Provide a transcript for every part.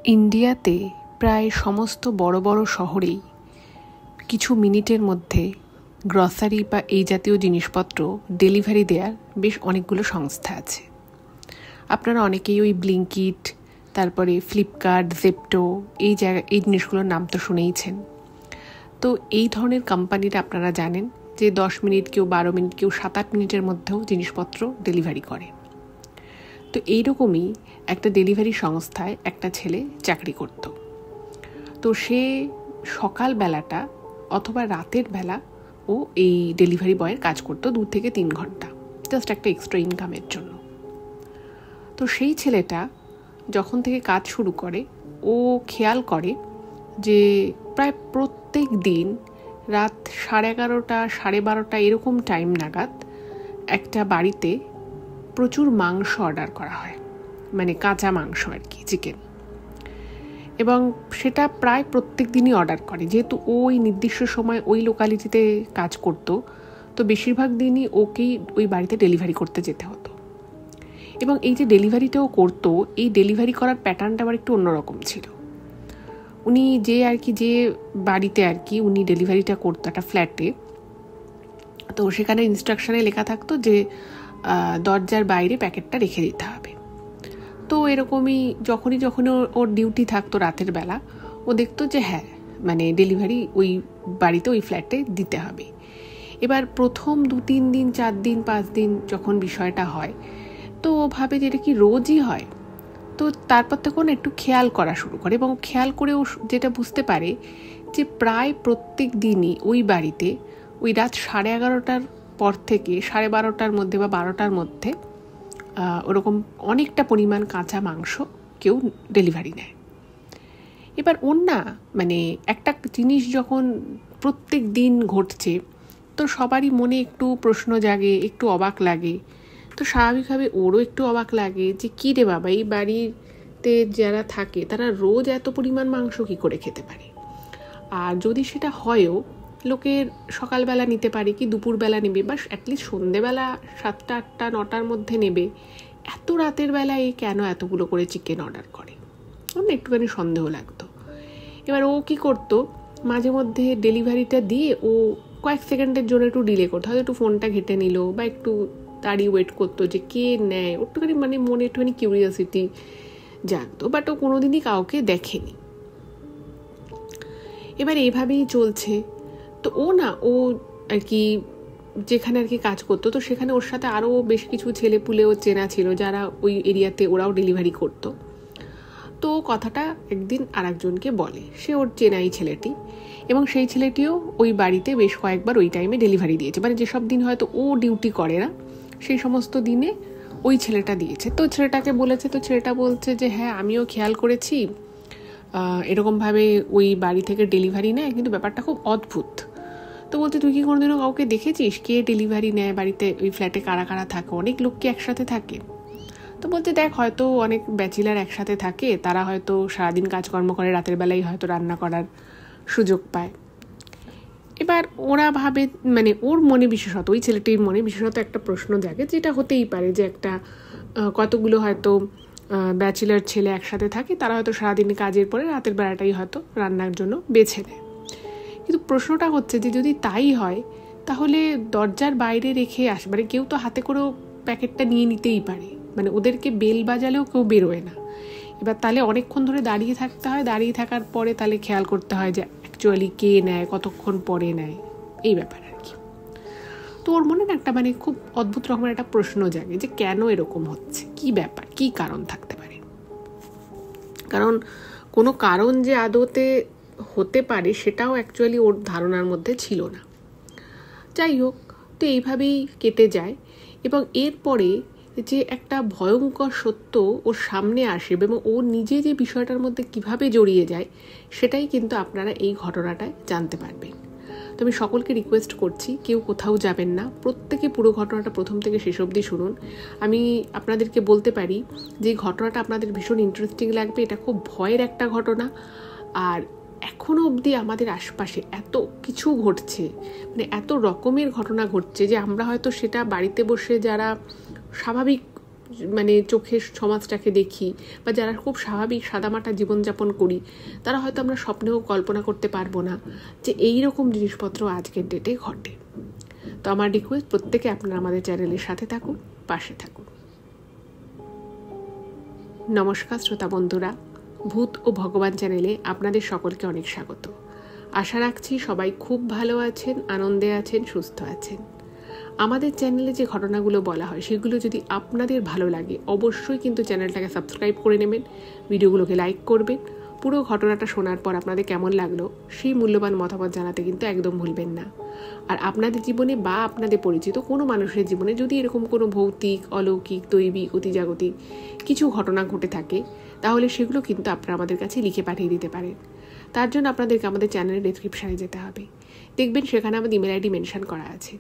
ইন্ডিয়াতে প্রায় সমস্ত বড় বড় শহরেই কিছু মিনিটের মধ্যে গ্রসারি বা এই জাতীয় জিনিসপত্র ডেলিভারি দেওয়ার বেশ অনেকগুলো সংস্থা আছে। আপনারা অনেকেই ওই ব্লিঙ্কিট, তারপরে ফ্লিপকার্ট, জেপ্টো এই জিনিসগুলোর নাম তো শুনেইছেন। তো এই ধরনের কোম্পানিরা আপনারা জানেন যে 10 মিনিট, কেউ 12 মিনিট, কেউ 7-8 মিনিটের মধ্যেও জিনিসপত্র ডেলিভারি করে। তো এইরকমই একটা ডেলিভারি সংস্থায় একটা ছেলে চাকরি করত। তো সে সকালবেলাটা অথবা রাতের বেলা ও এই ডেলিভারি বয়ের কাজ করতো 2 থেকে 3 ঘন্টা, জাস্ট একটা এক্সট্রা ইনকামের জন্য। তো সেই ছেলেটা যখন থেকে কাজ শুরু করে, ও খেয়াল করে যে প্রায় প্রত্যেক দিন রাত 11:30, 12:30 এরকম টাইম নাগাদ একটা বাড়িতে প্রচুর মাংস অর্ডার করা হয়, মানে কাঁচা মাংস আর কি, চিকেন। এবং সেটা প্রায় প্রত্যেক দিনই অর্ডার করে। যেহেতু ওই নির্দিষ্ট সময় ওই লোকালিটিতে কাজ করতো, তো বেশিরভাগ দিনই ওকেই ওই বাড়িতে ডেলিভারি করতে যেতে হতো। এবং এই যে ডেলিভারিটাও করতো, এই ডেলিভারি করার প্যাটার্নটা আবার একটু অন্যরকম ছিল। উনি যে বাড়িতে উনি ডেলিভারিটা করতো, একটা ফ্ল্যাটে, তো সেখানে ইনস্ট্রাকশনে লেখা থাকতো যে দরজার বাইরে প্যাকেটটা রেখে দিতে হবে। তো এরকমই যখনই ওর ডিউটি থাকতো রাতের বেলা, ও দেখতো যে হ্যাঁ, মানে ডেলিভারি ওই বাড়িতে, ওই ফ্ল্যাটে দিতে হবে। এবার প্রথম 2-3 দিন, 4 দিন, 5 দিন যখন বিষয়টা হয়, তো ও ভাবে যে এটা কি রোজই হয়। তো তারপর তখন একটু খেয়াল করা শুরু করে, এবং খেয়াল করে ও যেটা বুঝতে পারে যে প্রায় প্রত্যেক দিনই ওই বাড়িতে ওই রাত 11:30 পর থেকে 12:30 মধ্যে বা 12টার মধ্যে ওরকম অনেকটা পরিমাণ কাঁচা মাংস কেউ ডেলিভারি নেয়। এবার ওর না, মানে একটা জিনিস যখন প্রত্যেক দিন ঘটছে, তো সবারই মনে একটু প্রশ্ন জাগে, একটু অবাক লাগে। তো স্বাভাবিকভাবে ওরও একটু অবাক লাগে যে কী রে বাবা, এই বাড়িতে যারা থাকে তারা রোজ এত পরিমাণ মাংস কী করে খেতে পারে। আর যদি সেটা হয়ও, লোকের সকালবেলা নিতে পারে কি দুপুরবেলা নেবে, বা অ্যাটলিস্ট সন্ধেবেলা 7টা, 8টা, 9টার মধ্যে নেবে, এত রাতের বেলায় কেন এতগুলো করে চিকেন অর্ডার করে? আমার একটুখানি সন্দেহ লাগতো। এবার ও কী করতো, মাঝে মধ্যে ডেলিভারিটা দিয়ে ও কয়েক সেকেন্ডের জন্য একটু ডিলে করতো, হয়তো একটু ফোনটা ঘেটে নিল বা একটু দাঁড়িয়ে ওয়েট করতো যে কে নেয়। একটুখানি মানে মনে একটুখানি কিউরিয়াসিটি জাগতো, বাট ও কোনোদিনই কাউকে দেখেনি। এবার এইভাবেই চলছে। তো ও আর কি যেখানে আর কি কাজ করতো, তো সেখানে ওর সাথে আরও বেশ কিছু ছেলেপুলেও চেনা ছিল যারা ওই এরিয়াতে ওরাও ডেলিভারি করতো। তো কথাটা একদিন আরেকজনকে বলে, সে ওর চেনাই ছেলেটি, এবং সেই ছেলেটিও ওই বাড়িতে বেশ কয়েকবার ওই টাইমে ডেলিভারি দিয়েছে। মানে যেসব দিন হয়তো ও ডিউটি করে না, সেই সমস্ত দিনে ওই ছেলেটা দিয়েছে। তো ছেলেটাকে বলেছে, তো ছেলেটা বলছে যে হ্যাঁ, আমিও খেয়াল করেছি এরকমভাবে ওই বাড়ি থেকে ডেলিভারি নেয়, কিন্তু ব্যাপারটা খুব অদ্ভুত। তো বলতে, তুই কি কোনোদিনও কাউকে দেখেছিস কে ডেলিভারি নেয় বাড়িতে? ওই ফ্ল্যাটে কারা কারা থাকে? অনেক লোক কি একসাথে থাকে? তো বলতে, দেখ, হয়তো অনেক ব্যাচেলার একসাথে থাকে, তারা হয়তো সারাদিন কাজকর্ম করে, রাতের বেলায় হয়তো রান্না করার সুযোগ পায়। এবার ওরা ভাবে, মানে ওর মনে বিশেষত, ওই ছেলেটির মনে বিশেষত একটা প্রশ্ন জাগে, যেটা হতেই পারে যে একটা কতগুলো হয়তো ব্যাচেলার ছেলে একসাথে থাকে, তারা হয়তো সারাদিন কাজের পরে রাতের বেলাটাই হয়তো রান্নার জন্য বেছে নেয়। কিন্তু প্রশ্নটা হচ্ছে যে যদি তাই হয়, তাহলে দরজার বাইরে রেখে আসে, মানে কেউ তো হাতে করেও প্যাকেটটা নিয়ে নিতেই পারে, মানে ওদেরকে বেল বাজালেও কেউ বেরোয় না। এবার তাহলে অনেকক্ষণ ধরে দাঁড়িয়ে থাকতে হয়, দাঁড়িয়ে থাকার পরে তাহলে খেয়াল করতে হয় যে অ্যাকচুয়ালি কে নেয়, কতক্ষণ পরে নেয়, এই ব্যাপার আর কি। তো ওর মনে না একটা মানে খুব অদ্ভুত রকমের একটা প্রশ্ন জাগে যে কেন এরকম হচ্ছে, কি ব্যাপার, কি কারণ থাকতে পারে। কারণ কোনো কারণ যে আদতে হতে পারে সেটাও অ্যাকচুয়ালি ওর ধারণার মধ্যে ছিল না। যাই হোক, তো এইভাবেই কেটে যায়, এবং এরপরে যে একটা ভয়ঙ্কর সত্য ওর সামনে আসে এবং ও নিজে যে বিষয়টার মধ্যে কিভাবে জড়িয়ে যায়, সেটাই কিন্তু আপনারা এই ঘটনাটায় জানতে পারবেন। তো আমি সকলকে রিকোয়েস্ট করছি, কেউ কোথাও যাবেন না, প্রত্যেকে পুরো ঘটনাটা প্রথম থেকে শেষ অবধি শুনুন। আমি আপনাদেরকে বলতে পারি যে ঘটনাটা আপনাদের ভীষণ ইন্টারেস্টিং লাগবে। এটা খুব ভয়ের একটা ঘটনা, আর এখনও অবধি আমাদের আশপাশে এত কিছু ঘটছে, মানে এত রকমের ঘটনা ঘটছে যে আমরা হয়তো সেটা বাড়িতে বসে যারা স্বাভাবিক মানে চোখের সমাজটাকে দেখি বা যারা খুব স্বাভাবিক সাদামাটা জীবনযাপন করি, তারা হয়তো আমরা স্বপ্নেও কল্পনা করতে পারবো না যে এই রকম জিনিসপত্র আজকের ডেটে ঘটে। তো আমার রিকোয়েস্ট, প্রত্যেকে আপনারা আমাদের চ্যানেলের সাথে থাকুন, পাশে থাকুন। নমস্কার শ্রোতা বন্ধুরা, ভূত ও ভগবান চ্যানেলে আপনাদের সকলকে অনেক স্বাগত। আশা রাখছি সবাই খুব ভালো আছেন, আনন্দে আছেন, সুস্থ আছেন। আমাদের চ্যানেলে যে ঘটনাগুলো বলা হয় সেগুলো যদি আপনাদের ভালো লাগে অবশ্যই কিন্তু চ্যানেলটাকে সাবস্ক্রাইব করে নেবেন, ভিডিওগুলোকে লাইক করবেন। পুরো ঘটনাটা শোনার পর আপনাদের কেমন লাগলো সেই মূল্যবান মতামত জানাতে কিন্তু একদম ভুলবেন না। আর আপনাদের জীবনে বা আপনাদের পরিচিত কোনো মানুষের জীবনে যদি এরকম কোনো ভৌতিক, অলৌকিক, দৈবিক, অতিজাগতিক কিছু ঘটনা ঘটে থাকে, তাহলে সেগুলো কিন্তু আপনারা আমাদের কাছে লিখে পাঠিয়ে দিতে পারেন। তার জন্য আপনাদেরকে আমাদের চ্যানেলের ডেসক্রিপশানে যেতে হবে। দেখবেন সেখানে আমাদের ইমেল আইডি মেনশন করা আছে।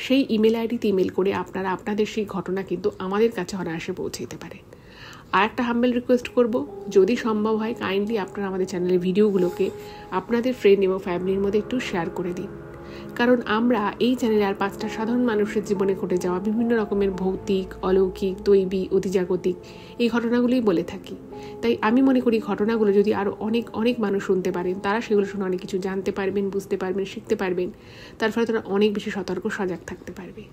সেই ইমেল আইডিতে ইমেল করে আপনারা আপনাদের সেই ঘটনা কিন্তু আমাদের কাছে অনায়াসে পৌঁছে দিতে পারেন। আর একটা হাম্বেল রিকোয়েস্ট করব, যদি সম্ভব হয় কাইন্ডলি আপনারা আমাদের চ্যানেলের ভিডিওগুলোকে আপনাদের ফ্রেন্ড এবং ফ্যামিলির মধ্যে একটু শেয়ার করে দিন। কারণ আমরা এই চ্যানেলে আর 5টা সাধারণ মানুষের জীবনে ঘটে যাওয়া বিভিন্ন রকমের ভৌতিক, অলৌকিক, দৈবিক, অতিজাগতিক এই ঘটনাগুলোই বলে থাকি। তাই আমি মনে করি ঘটনাগুলো যদি আরও অনেক অনেক মানুষ শুনতে পারেন, তারা সেগুলো শুনে অনেক কিছু জানতে পারবেন, বুঝতে পারবেন, শিখতে পারবেন। তার ফলে তারা অনেক বেশি সতর্ক, সজাগ থাকতে পারবে।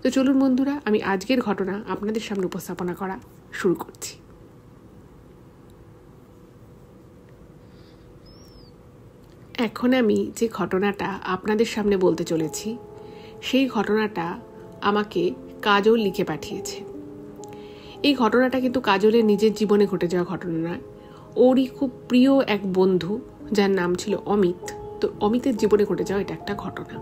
তো চলুন বন্ধুরা, আমি আজকের ঘটনা আপনাদের সামনে উপস্থাপনা করা শুরু করছি। এখন আমি যে ঘটনাটা আপনাদের সামনে বলতে চলেছি, সেই ঘটনাটা আমাকে কাজল লিখে পাঠিয়েছে। এই ঘটনাটা কিন্তু কাজলের নিজের জীবনে ঘটে যাওয়া ঘটনা নয়, ওরই খুব প্রিয় এক বন্ধু যার নাম ছিল অমিত। তো অমিতের জীবনে ঘটে যাওয়া এটা একটা ঘটনা।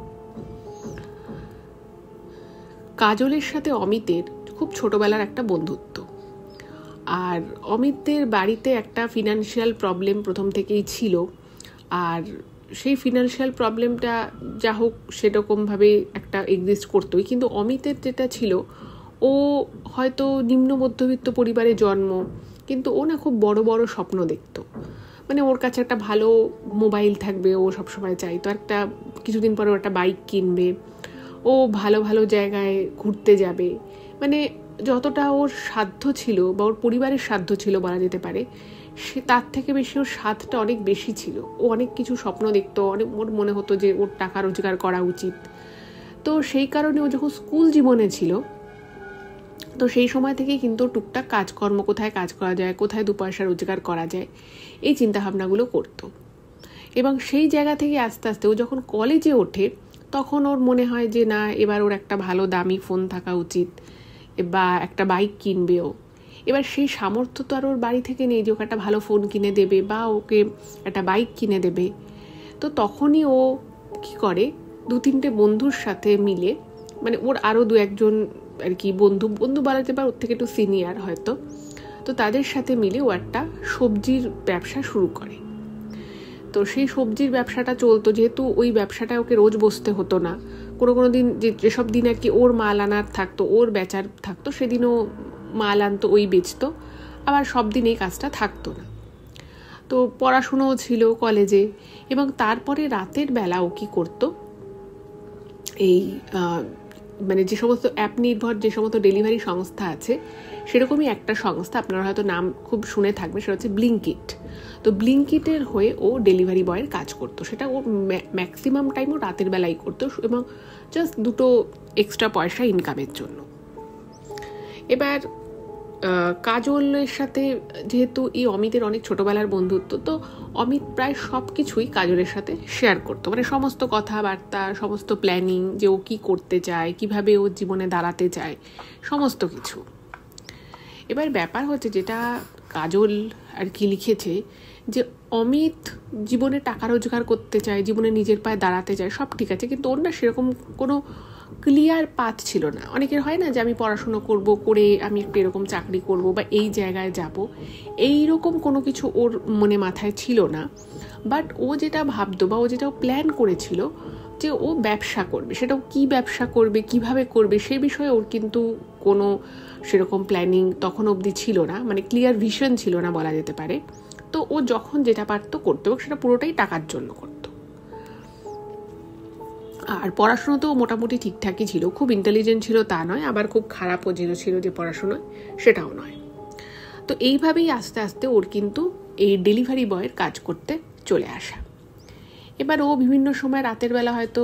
কাজলের সাথে অমিতের খুব ছোটবেলার একটা বন্ধুত্ব। আর অমিতের বাড়িতে একটা ফিনান্সিয়াল প্রবলেম প্রথম থেকেই ছিল। আর সেই ফিনান্সিয়াল প্রবলেমটা যা হোক সেরকমভাবে একটা এক্সিস্ট করতোই, কিন্তু অমিতের যেটা ছিল, ও হয়তো নিম্ন মধ্যবিত্ত পরিবারে জন্ম, কিন্তু ও না খুব বড় বড় স্বপ্ন দেখত। মানে ওর কাছে একটা ভালো মোবাইল থাকবে, ও সবসময় চাইতো একটা কিছুদিন পরে ও একটা বাইক কিনবে, ও ভালো ভালো জায়গায় ঘুরতে যাবে। মানে যতটা ওর সাধ্য ছিল বা ওর পরিবারের সাধ্য ছিল বলা যেতে পারে, সে তার থেকে বেশি ওর স্বাদটা অনেক বেশি ছিল। ও অনেক কিছু স্বপ্ন দেখতো, অনেক ওর মনে হতো যে ওর টাকা রোজগার করা উচিত। তো সেই কারণে ও যখন স্কুল জীবনে ছিল, তো সেই সময় থেকেই কিন্তু টুকটাক কাজকর্ম, কোথায় কাজ করা যায়, কোথায় 2 পয়সা রোজগার করা যায়, এই চিন্তাভাবনাগুলো করতো। এবং সেই জায়গা থেকে আস্তে আস্তে ও যখন কলেজে ওঠে, তখন ওর মনে হয় যে না, এবার ওর একটা ভালো দামি ফোন থাকা উচিত বা একটা বাইক কিনবেও। এবার সেই সামর্থ্য তো আর ওর বাড়ি থেকে নেই যে ওকে একটা ভালো ফোন কিনে দেবে বা ওকে একটা বাইক কিনে দেবে। তো তখনই ও কি করে, 2-3টে বন্ধুর সাথে মিলে, মানে ওর আরও 2-1জন আর কি বন্ধু বলা যেতে পারে, ওর থেকে একটু সিনিয়র হয়তো, তো তাদের সাথে মিলে ও একটা সবজির ব্যবসা শুরু করে। তো সেই সবজির ব্যবসাটা চলতো, যেহেতু ওই ব্যবসাটা ওকে রোজ বসতে হতো না। কোনো দিন যেসব দিন আর কি ওর মাল আনার থাকতো, ওর বেচার থাকতো, সেদিনও মাল আনতো, ওই বেচতো। আবার সব দিন এই কাজটা থাকতো না। তো পড়াশুনোও ছিল কলেজে। এবং তারপরে রাতের বেলা ও কী করতো, এই মানে যে সমস্ত অ্যাপ নির্ভর যে সমস্ত ডেলিভারি সংস্থা আছে, সেরকমই একটা সংস্থা, আপনারা হয়তো নাম খুব শুনে থাকবে, সেটা হচ্ছে ব্লিঙ্কিট। তো ব্লিঙ্কিটের হয়ে ও ডেলিভারি বয়ের কাজ করতো। সেটা ও ম্যাক্সিমাম টাইম ও রাতের বেলাই করতো, এবং জাস্ট 2টো এক্সট্রা পয়সা ইনকামের জন্য। এবার কাজলের সাথে যেহেতু এই অমিতের অনেক ছোটোবেলার বন্ধুত্ব, তো অমিত প্রায় সব কিছুই কাজলের সাথে শেয়ার করতো। মানে সমস্ত কথাবার্তা, সমস্ত প্ল্যানিং, যে ও কী করতে চায়, কিভাবে ওর জীবনে দাঁড়াতে চায়, সমস্ত কিছু। এবার ব্যাপার হচ্ছে, যেটা কাজল আর কি লিখেছে, যে অমিত জীবনে টাকা রোজগার করতে চায়, জীবনে নিজের পায়ে দাঁড়াতে চায়, সব ঠিক আছে, কিন্তু ওর না সেরকম কোনো ক্লিয়ার পাথ ছিল না। অনেকের হয় না যে আমি পড়াশুনো করব, করে আমি একটু এরকম চাকরি করব বা এই জায়গায় যাব, এইরকম কোনো কিছু ওর মনে মাথায় ছিল না। বাট ও যেটা ভাবতো বা ও যেটা প্ল্যান করেছিল যে ও ব্যবসা করবে, সেটাও কী ব্যবসা করবে, কিভাবে করবে, সে বিষয়ে ওর কিন্তু কোনো সেরকম প্ল্যানিং তখন অবধি ছিল না, মানে ক্লিয়ার ভিশন ছিল না বলা যেতে পারে। তো ও যখন যেটা পারতো করতো, এবং সেটা পুরোটাই টাকার জন্য করতো। আর পড়াশুনোতেও মোটামুটি ঠিকঠাকই ছিল, খুব ইন্টেলিজেন্ট ছিল তা নয়, আবার খুব খারাপও ছিল যে পড়াশোনায় সেটাও নয়। তো এইভাবেই আস্তে আস্তে ওর কিন্তু এই ডেলিভারি বয়ের কাজ করতে চলে আসা। এবার ও বিভিন্ন সময় রাতের বেলা হয়তো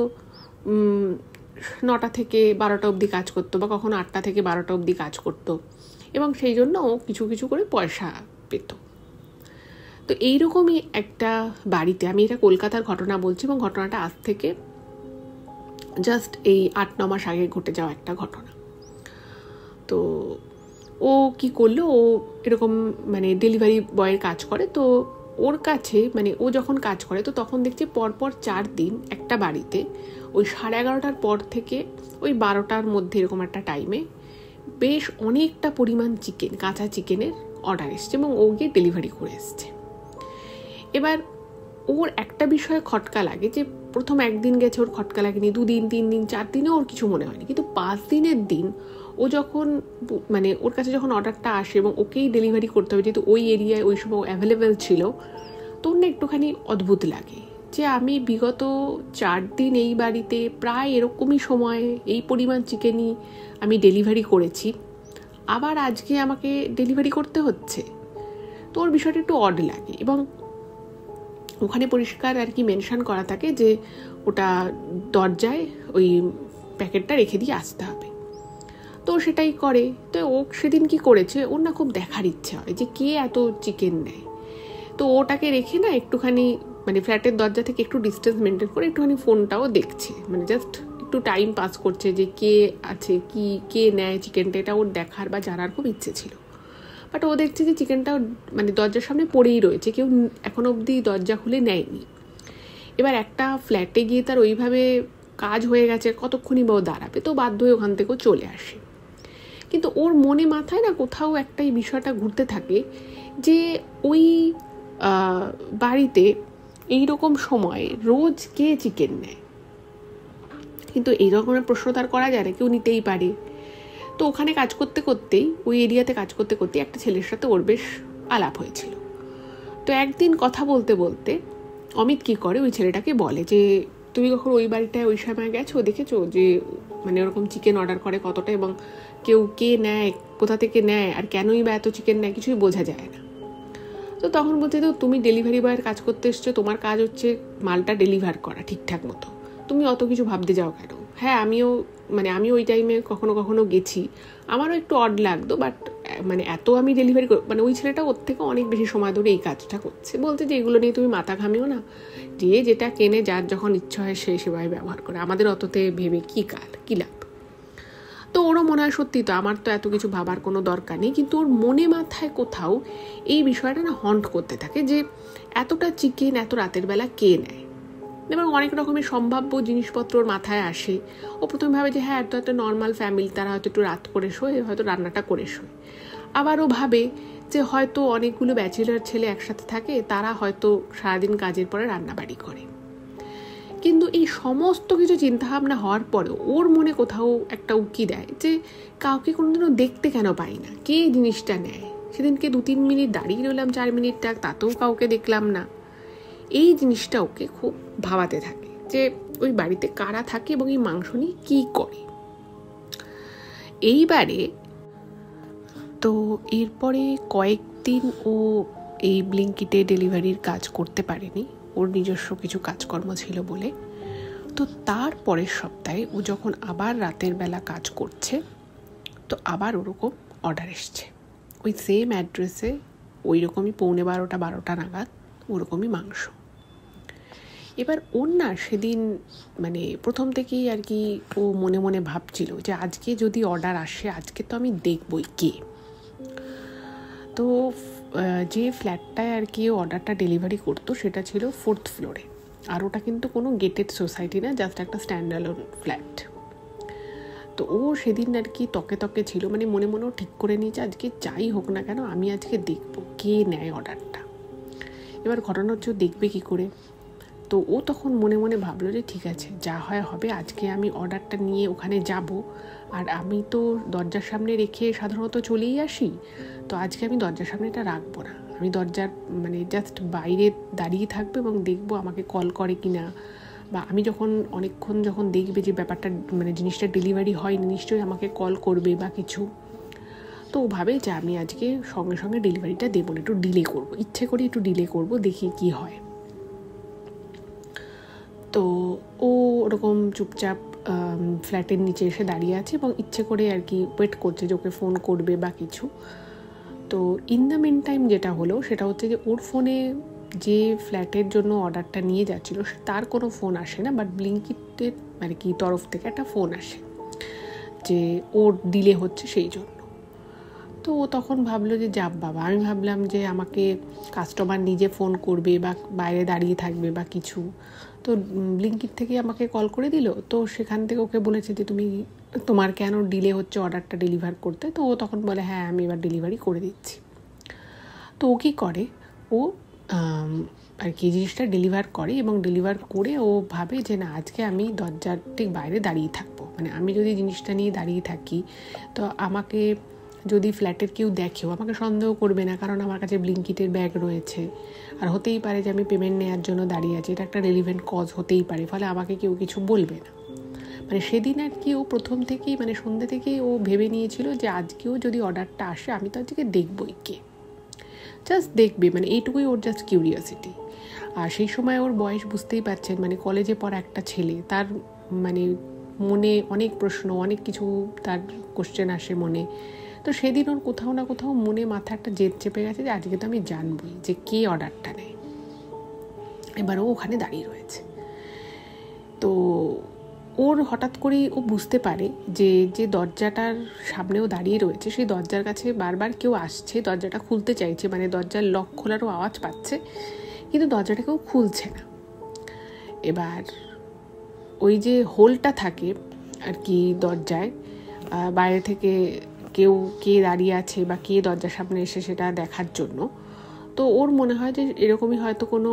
9টা থেকে 12টা অবধি কাজ করতো, বা কখনো 8টা থেকে 12টা অবধি কাজ করতো, এবং সেই জন্য ও কিছু কিছু করে পয়সা পেত। তো এইরকমই একটা বাড়িতে, আমি এটা কলকাতার ঘটনা বলছি, এবং ঘটনাটা আজ থেকে জাস্ট এই 8-9 মাস আগে ঘটে যাওয়া একটা ঘটনা। তো ও কি করলো, ও এরকম মানে ডেলিভারি বয়ের কাজ করে। তো ওর কাছে মানে ও যখন কাজ করে তো তখন দেখছে পরপর 4 দিন একটা বাড়িতে ওই 11:30টার পর থেকে ওই 12টার মধ্যে এরকম একটা টাইমে বেশ অনেকটা পরিমাণ চিকেন, কাঁচা চিকেনের অর্ডার এসছে, এবং ও গিয়ে ডেলিভারি করে এসছে। এবার ওর একটা বিষয়ে খটকা লাগে যে প্রথম 1 দিন গেছে ওর খটকা লাগেনি, 2 দিন, 3 দিন, 4 দিনে ওর কিছু মনে হয়নি, কিন্তু 5 দিনের দিন ও যখন মানে ওর কাছে যখন অর্ডারটা আসে এবং ওকেই ডেলিভারি করতে হবে, যেহেতু ওই এরিয়ায় ওই সময় অ্যাভেলেবেল ছিল, তো ওর না একটুখানি অদ্ভুত লাগে যে আমি বিগত 4 দিন এই বাড়িতে প্রায় এরকমই সময়ে এই পরিমাণ চিকেনই আমি ডেলিভারি করেছি, আবার আজকে আমাকে ডেলিভারি করতে হচ্ছে। তো ওর বিষয়টা একটু অড লাগে, এবং ওখানে পরিষ্কার আর কি মেনশন করা থাকে যে ওটা দরজায় ওই প্যাকেটটা রেখে দিয়ে আসতে হবে। তো সেটাই করে। তো ও সেদিন কি করেছে, ওর না খুব দেখার ইচ্ছে হয় যে কে এত চিকেন নেয়। তো ওটাকে রেখে না একটুখানি মানে ফ্ল্যাটের দরজা থেকে একটু ডিস্টেন্স মেনটেন করে একটুখানি ফোনটাও দেখছে, মানে জাস্ট একটু টাইম পাস করছে যে কে আছে, কি কে নেয় চিকেনটা, এটা ওর দেখার বা জানার খুব ইচ্ছে ছিল। বাট ও দেখছে যে চিকেনটা মানে দরজার সামনে পড়েই রয়েছে, কেউ এখনো অবধি দরজা খুলে নেয়নি। এবার একটা ফ্ল্যাটে গিয়ে তার ওইভাবে কাজ হয়ে গেছে, কতক্ষণই বা ও দাঁড়াবে, তো বাধ্য হয়ে ওখান থেকেও চলে আসে। কিন্তু ওর মনে মাথায় না কোথাও একটা এই বিষয়টা ঘুরতে থাকে যে ওই বাড়িতে এইরকম সময় রোজ কে চিকেন নেয়। কিন্তু এই রকমের প্রশ্ন তার করা যায় না, কেউ নিতেই পারে। তো ওখানে কাজ করতে করতেই, ওই এরিয়াতে কাজ করতে করতেই একটা ছেলের সাথে ওর বেশ আলাপ হয়েছিল। তো একদিন কথা বলতে বলতে অমিত কি করে, ওই ছেলেটাকে বলে যে তুমি কখন ওই বাড়িটায় ওই সময় গেছো, দেখেছো যে মানে ওরকম চিকেন অর্ডার করে কতটা, এবং কেউ কে নেয়, কোথা থেকে নেয়, আর কেনই বা এত চিকেন নেয়, কিছুই বোঝা যায় না। তো তখন বলছে তো তুমি ডেলিভারি বয়ের কাজ করতে এসছো, তোমার কাজ হচ্ছে মালটা ডেলিভার করা ঠিকঠাক মতো, তুমি অত কিছু ভাবতে যাও কেন? হ্যাঁ আমি ওই টাইমে কখনো কখনো গেছি, আমারও একটু অড লাগতো, বাট মানে এত আমি ডেলিভারি মানে ওই ছেলেটা ওর থেকে অনেক বেশি সময় ধরে এই কাজটা করছে। বলতে যে এগুলো নিয়ে তুমি মাথা ঘামিও না, যে যেটা কেনে যার যখন ইচ্ছা হয় সে সেভাবে ব্যবহার করে, আমাদের অততে ভেবে কি লাভ। তো ওরও মনে হয় সত্যি তো, আমার তো এত কিছু ভাবার কোনো দরকার নেই, কিন্তু ওর মনে মাথায় কোথাও এই বিষয়টা না হন্ট করতে থাকে যে এতটা চিকেন এত রাতের বেলা কে নেয়। এবং অনেক রকমের সম্ভাব্য জিনিসপত্র ওর মাথায় আসে। ও প্রথমে ভাবে যে হ্যাঁ, এত একটা নর্মাল ফ্যামিলি, তারা হয়তো একটু রাত করে শোয়, হয়তো রান্নাটা করে শোয়। আবার ও ভাবে যে হয়তো অনেকগুলো ব্যাচেলার ছেলে একসাথে থাকে, তারা হয়তো সারাদিন কাজের পরে রান্নাবাড়ি করে। কিন্তু এই সমস্ত কিছু চিন্তাভাবনা হওয়ার পরেও ওর মনে কোথাও একটা উকি দেয় যে কাউকে কোনোদিনও দেখতে কেন পাই না, কে জিনিসটা নেয়। সেদিনকে 2-3 মিনিট দাঁড়িয়ে রইলাম, 4 মিনিট তাতেও কাউকে দেখলাম না। এই জিনিসটা ওকে খুব ভাবাতে থাকে যে ওই বাড়িতে কারা থাকে এবং এই মাংস নিয়ে কী করে। এইবারে তো এরপরে কয়েকদিন ও এই ব্লিঙ্কিটে ডেলিভারির কাজ করতে পারেনি, ওর নিজস্ব কিছু কাজকর্ম ছিল বলে। তো তার পরের সপ্তাহে ও যখন আবার রাতের বেলা কাজ করছে, তো আবার ওরকম অর্ডার এসছে ওই সেম অ্যাড্রেসে, ওই রকমই 11:45-12টা নাগাদ ওরকমই মাংস। এবার ওর না সেদিন মানে প্রথম থেকেই আর কি ও মনে মনে ভাবছিল যে আজকে যদি অর্ডার আসে, আজকে তো আমি দেখবই কে। তো যে ফ্ল্যাটটায় আর কি অর্ডারটা ডেলিভারি করতো সেটা ছিল 4th ফ্লোরে, আর ওটা কিন্তু কোনো গেটেড সোসাইটি না, জাস্ট একটা স্ট্যান্ডালোন ফ্ল্যাট। তো ও সেদিন আর কি তকে ছিল, মানে মনে মনেও ঠিক করে নিয়েছে আজকে যাই হোক না কেন আমি আজকে দেখবো কে নেয় অর্ডারটা। এবার ঘটনা হচ্ছে দেখবে কী করে। তো ও তখন মনে মনে ভাবলো যে ঠিক আছে, যা হয় হবে, আজকে আমি অর্ডারটা নিয়ে ওখানে যাব, আর আমি তো দরজার সামনে রেখে সাধারণত চলেই আসি, তো আজকে আমি দরজার সামনে এটা রাখবো না, আমি দরজার মানে জাস্ট বাইরে দাঁড়িয়ে থাকবো এবং দেখবো আমাকে কল করে কি না, বা আমি যখন অনেকক্ষণ যখন দেখবে যে ব্যাপারটা মানে জিনিসটা ডেলিভারি হয়নি, নিশ্চয়ই আমাকে কল করবে বা কিছু। তো ও ভাবে যে আমি আজকে সঙ্গে সঙ্গে ডেলিভারিটা দেবো না, একটু ডিলে করবো, ইচ্ছে করে একটু ডিলে করবো, দেখি কি হয়। তো ও ওরকম চুপচাপ ফ্ল্যাটের নিচে এসে দাঁড়িয়ে আছে এবং ইচ্ছে করে আর কি ওয়েট করছে যে ওকে ফোন করবে বা কিছু। তো ইন দ্য মেন টাইম যেটা হলো সেটা হচ্ছে যে ওর ফোনে যে ফ্ল্যাটের জন্য অর্ডারটা নিয়ে যাচ্ছিলো তার কোনো ফোন আসে না, বাট ব্লিঙ্কিটের মানে কি তরফ থেকে একটা ফোন আসে যে ওর ডিলে হচ্ছে সেই জন্য। তো ও তখন ভাবলো যে যাব বাবা, আমি ভাবলাম যে আমাকে কাস্টমার নিজে ফোন করবে বা বাইরে দাঁড়িয়ে থাকবে বা কিছু, তো ব্লিঙ্কিট থেকে আমাকে কল করে দিল। তো সেখান থেকে ওকে বলেছে যে তোমার কেন ডিলে হচ্ছে অর্ডারটা ডেলিভার করতে। তো ও তখন বলে হ্যাঁ আমি এবার ডেলিভারি করে দিচ্ছি। তো ও কী করে, ও আর কি জিনিসটা ডেলিভার করে এবং ডেলিভার করে ও ভাবে যে না আজকে আমি দরজার ঠিক বাইরে দাঁড়িয়ে থাকবো, মানে আমি যদি জিনিসটা নিয়ে দাঁড়িয়ে থাকি তো আমাকে যদি ফ্ল্যাটের কেউ দেখেও আমাকে সন্দেহ করবে না, কারণ আমার কাছে ব্লিঙ্কিটের ব্যাগ রয়েছে। আর হতেই পারে যে আমি পেমেন্ট নেওয়ার জন্য দাঁড়িয়ে আছি, এটা একটা রেলিভেন্ট কজ হতেই পারে, ফলে আমাকে কেউ কিছু বলবে না। মানে সেদিন আর কি ও প্রথম থেকেই মানে সন্ধ্যে থেকেই ও ভেবে নিয়েছিল যে আজকেও যদি অর্ডারটা আসে আমি তো আজকে দেখবই, কে জাস্ট দেখবে, মানে এইটুকুই ওর জাস্ট কিউরিয়াসিটি। আর সেই সময় ওর বয়স বুঝতেই পারছেন, মানে কলেজে পড়া একটা ছেলে, তার মানে মনে অনেক প্রশ্ন, অনেক কিছু তার কোশ্চেন আসে মনে। তো সেদিন ওর কোথাও না কোথাও মনে মাথা একটা জেদ চেপে গেছে যে আজকে তো আমি জানবই যে কে অর্ডারটা নেয়। এবার ও ওখানে দাঁড়িয়ে রয়েছে। তো ওর হঠাৎ করেই ও বুঝতে পারে যে যে দরজাটার সামনেও দাঁড়িয়ে রয়েছে সেই দরজার কাছে বারবার কেউ আসছে, দরজাটা খুলতে চাইছে, মানে দরজার লক খোলারও আওয়াজ পাচ্ছে, কিন্তু দরজাটা কেউ খুলছে না। এবার ওই যে হোলটা থাকে আর কি দরজায়, বাইরে থেকে কেউ কে দাঁড়িয়ে আছে বা কে দরজার সামনে এসে সেটা দেখার জন্য। তো ওর মনে হয় যে এরকমই হয়তো কোনো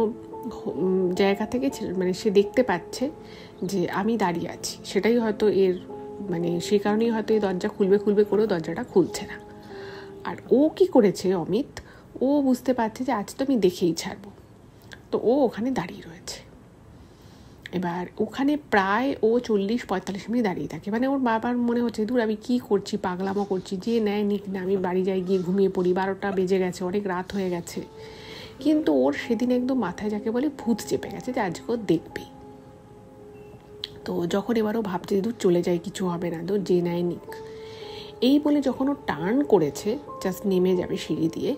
জায়গা থেকে মানে সে দেখতে পাচ্ছে যে আমি দাঁড়িয়ে আছি, সেটাই হয়তো এর মানে সেই কারণেই হয়তো এই দরজা খুলবে করেও দরজাটা খুলছে না। আর ও কি করেছে অমিত, ও বুঝতে পারছে যে আজ তো আমি দেখেই ছাড়বো, তো ও ওখানে দাঁড়িয়ে রয়েছে। এবার ওখানে প্রায় ও 40-45 মিনিট দাঁড়িয়ে থাকে, মানে ওর বাবার মনে হচ্ছে দূর আমি কী করছি, পাগলামো করছি, যে নেয় নিক না, আমি বাড়ি যাই, গিয়ে ঘুমিয়ে পড়ি, 12টা বেজে গেছে, অনেক রাত হয়ে গেছে। কিন্তু ওর সেদিন একদম মাথায় যাকে বলে ভূত চেপে গেছে যে আজকে ও দেখবেই। তো যখন এবারও ভাবছে দূর চলে যায়, কিছু হবে না, দূর যে নেয় নিক, এই বলে যখন ও টার্ন করেছে জাস্ট নেমে যাবে সিঁড়ি দিয়ে,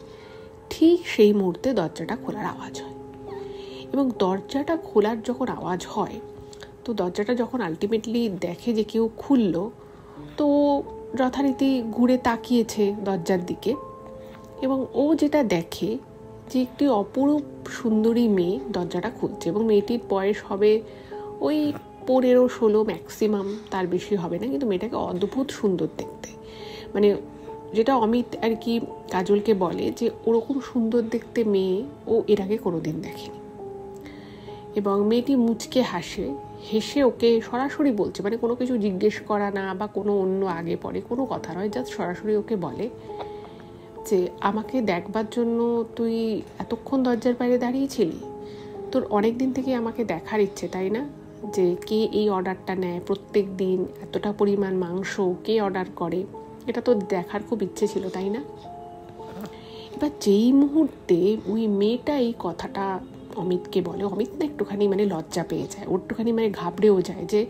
ঠিক সেই মুহূর্তে দরজাটা খোলার আওয়াজ হয়। এবং দরজাটা খোলার যখন আওয়াজ হয়, তো দরজাটা যখন আলটিমেটলি দেখে যে কেউ খুললো, তো যথারীতি ঘুরে তাকিয়েছে দরজার দিকে এবং ও যেটা দেখে যে একটি অপরূপ সুন্দরী মেয়ে দরজাটা খুলছে এবং মেয়েটির বয়স হবে ওই 15-16 ম্যাক্সিমাম, তার বেশি হবে না, কিন্তু মেয়েটাকে অদ্ভুত সুন্দর দেখতে। মানে যেটা অমিত আর কি কাজলকে বলে যে ওরকম সুন্দর দেখতে মেয়ে ও এর আগে কোনোদিন দেখেনি। এবং মেয়েটি মুচকে হেসে ওকে সরাসরি বলছে, মানে কোনো কিছু জিজ্ঞেস করা না বা কোনো অন্য আগে পরে কোনো কথা নয়, জাস্ট সরাসরি ওকে বলে যে আমাকে দেখবার জন্য তুই এতক্ষণ দরজার বাইরে দাঁড়িয়েছিলি, তোর অনেক দিন থেকে আমাকে দেখার ইচ্ছে তাই না, যে কে এই অর্ডারটা নেয় প্রত্যেক দিন, এতটা পরিমাণ মাংস কে অর্ডার করে, এটা তো দেখার খুব ইচ্ছে ছিল তাই না। এবার যেই মুহূর্তে ওই মেয়েটা এই কথাটা অমিতকে বলে, অমিত না একটুখানি মানে লজ্জা পেয়ে যায়, ওর একটুখানি মানে ঘাবড়েও যায় যে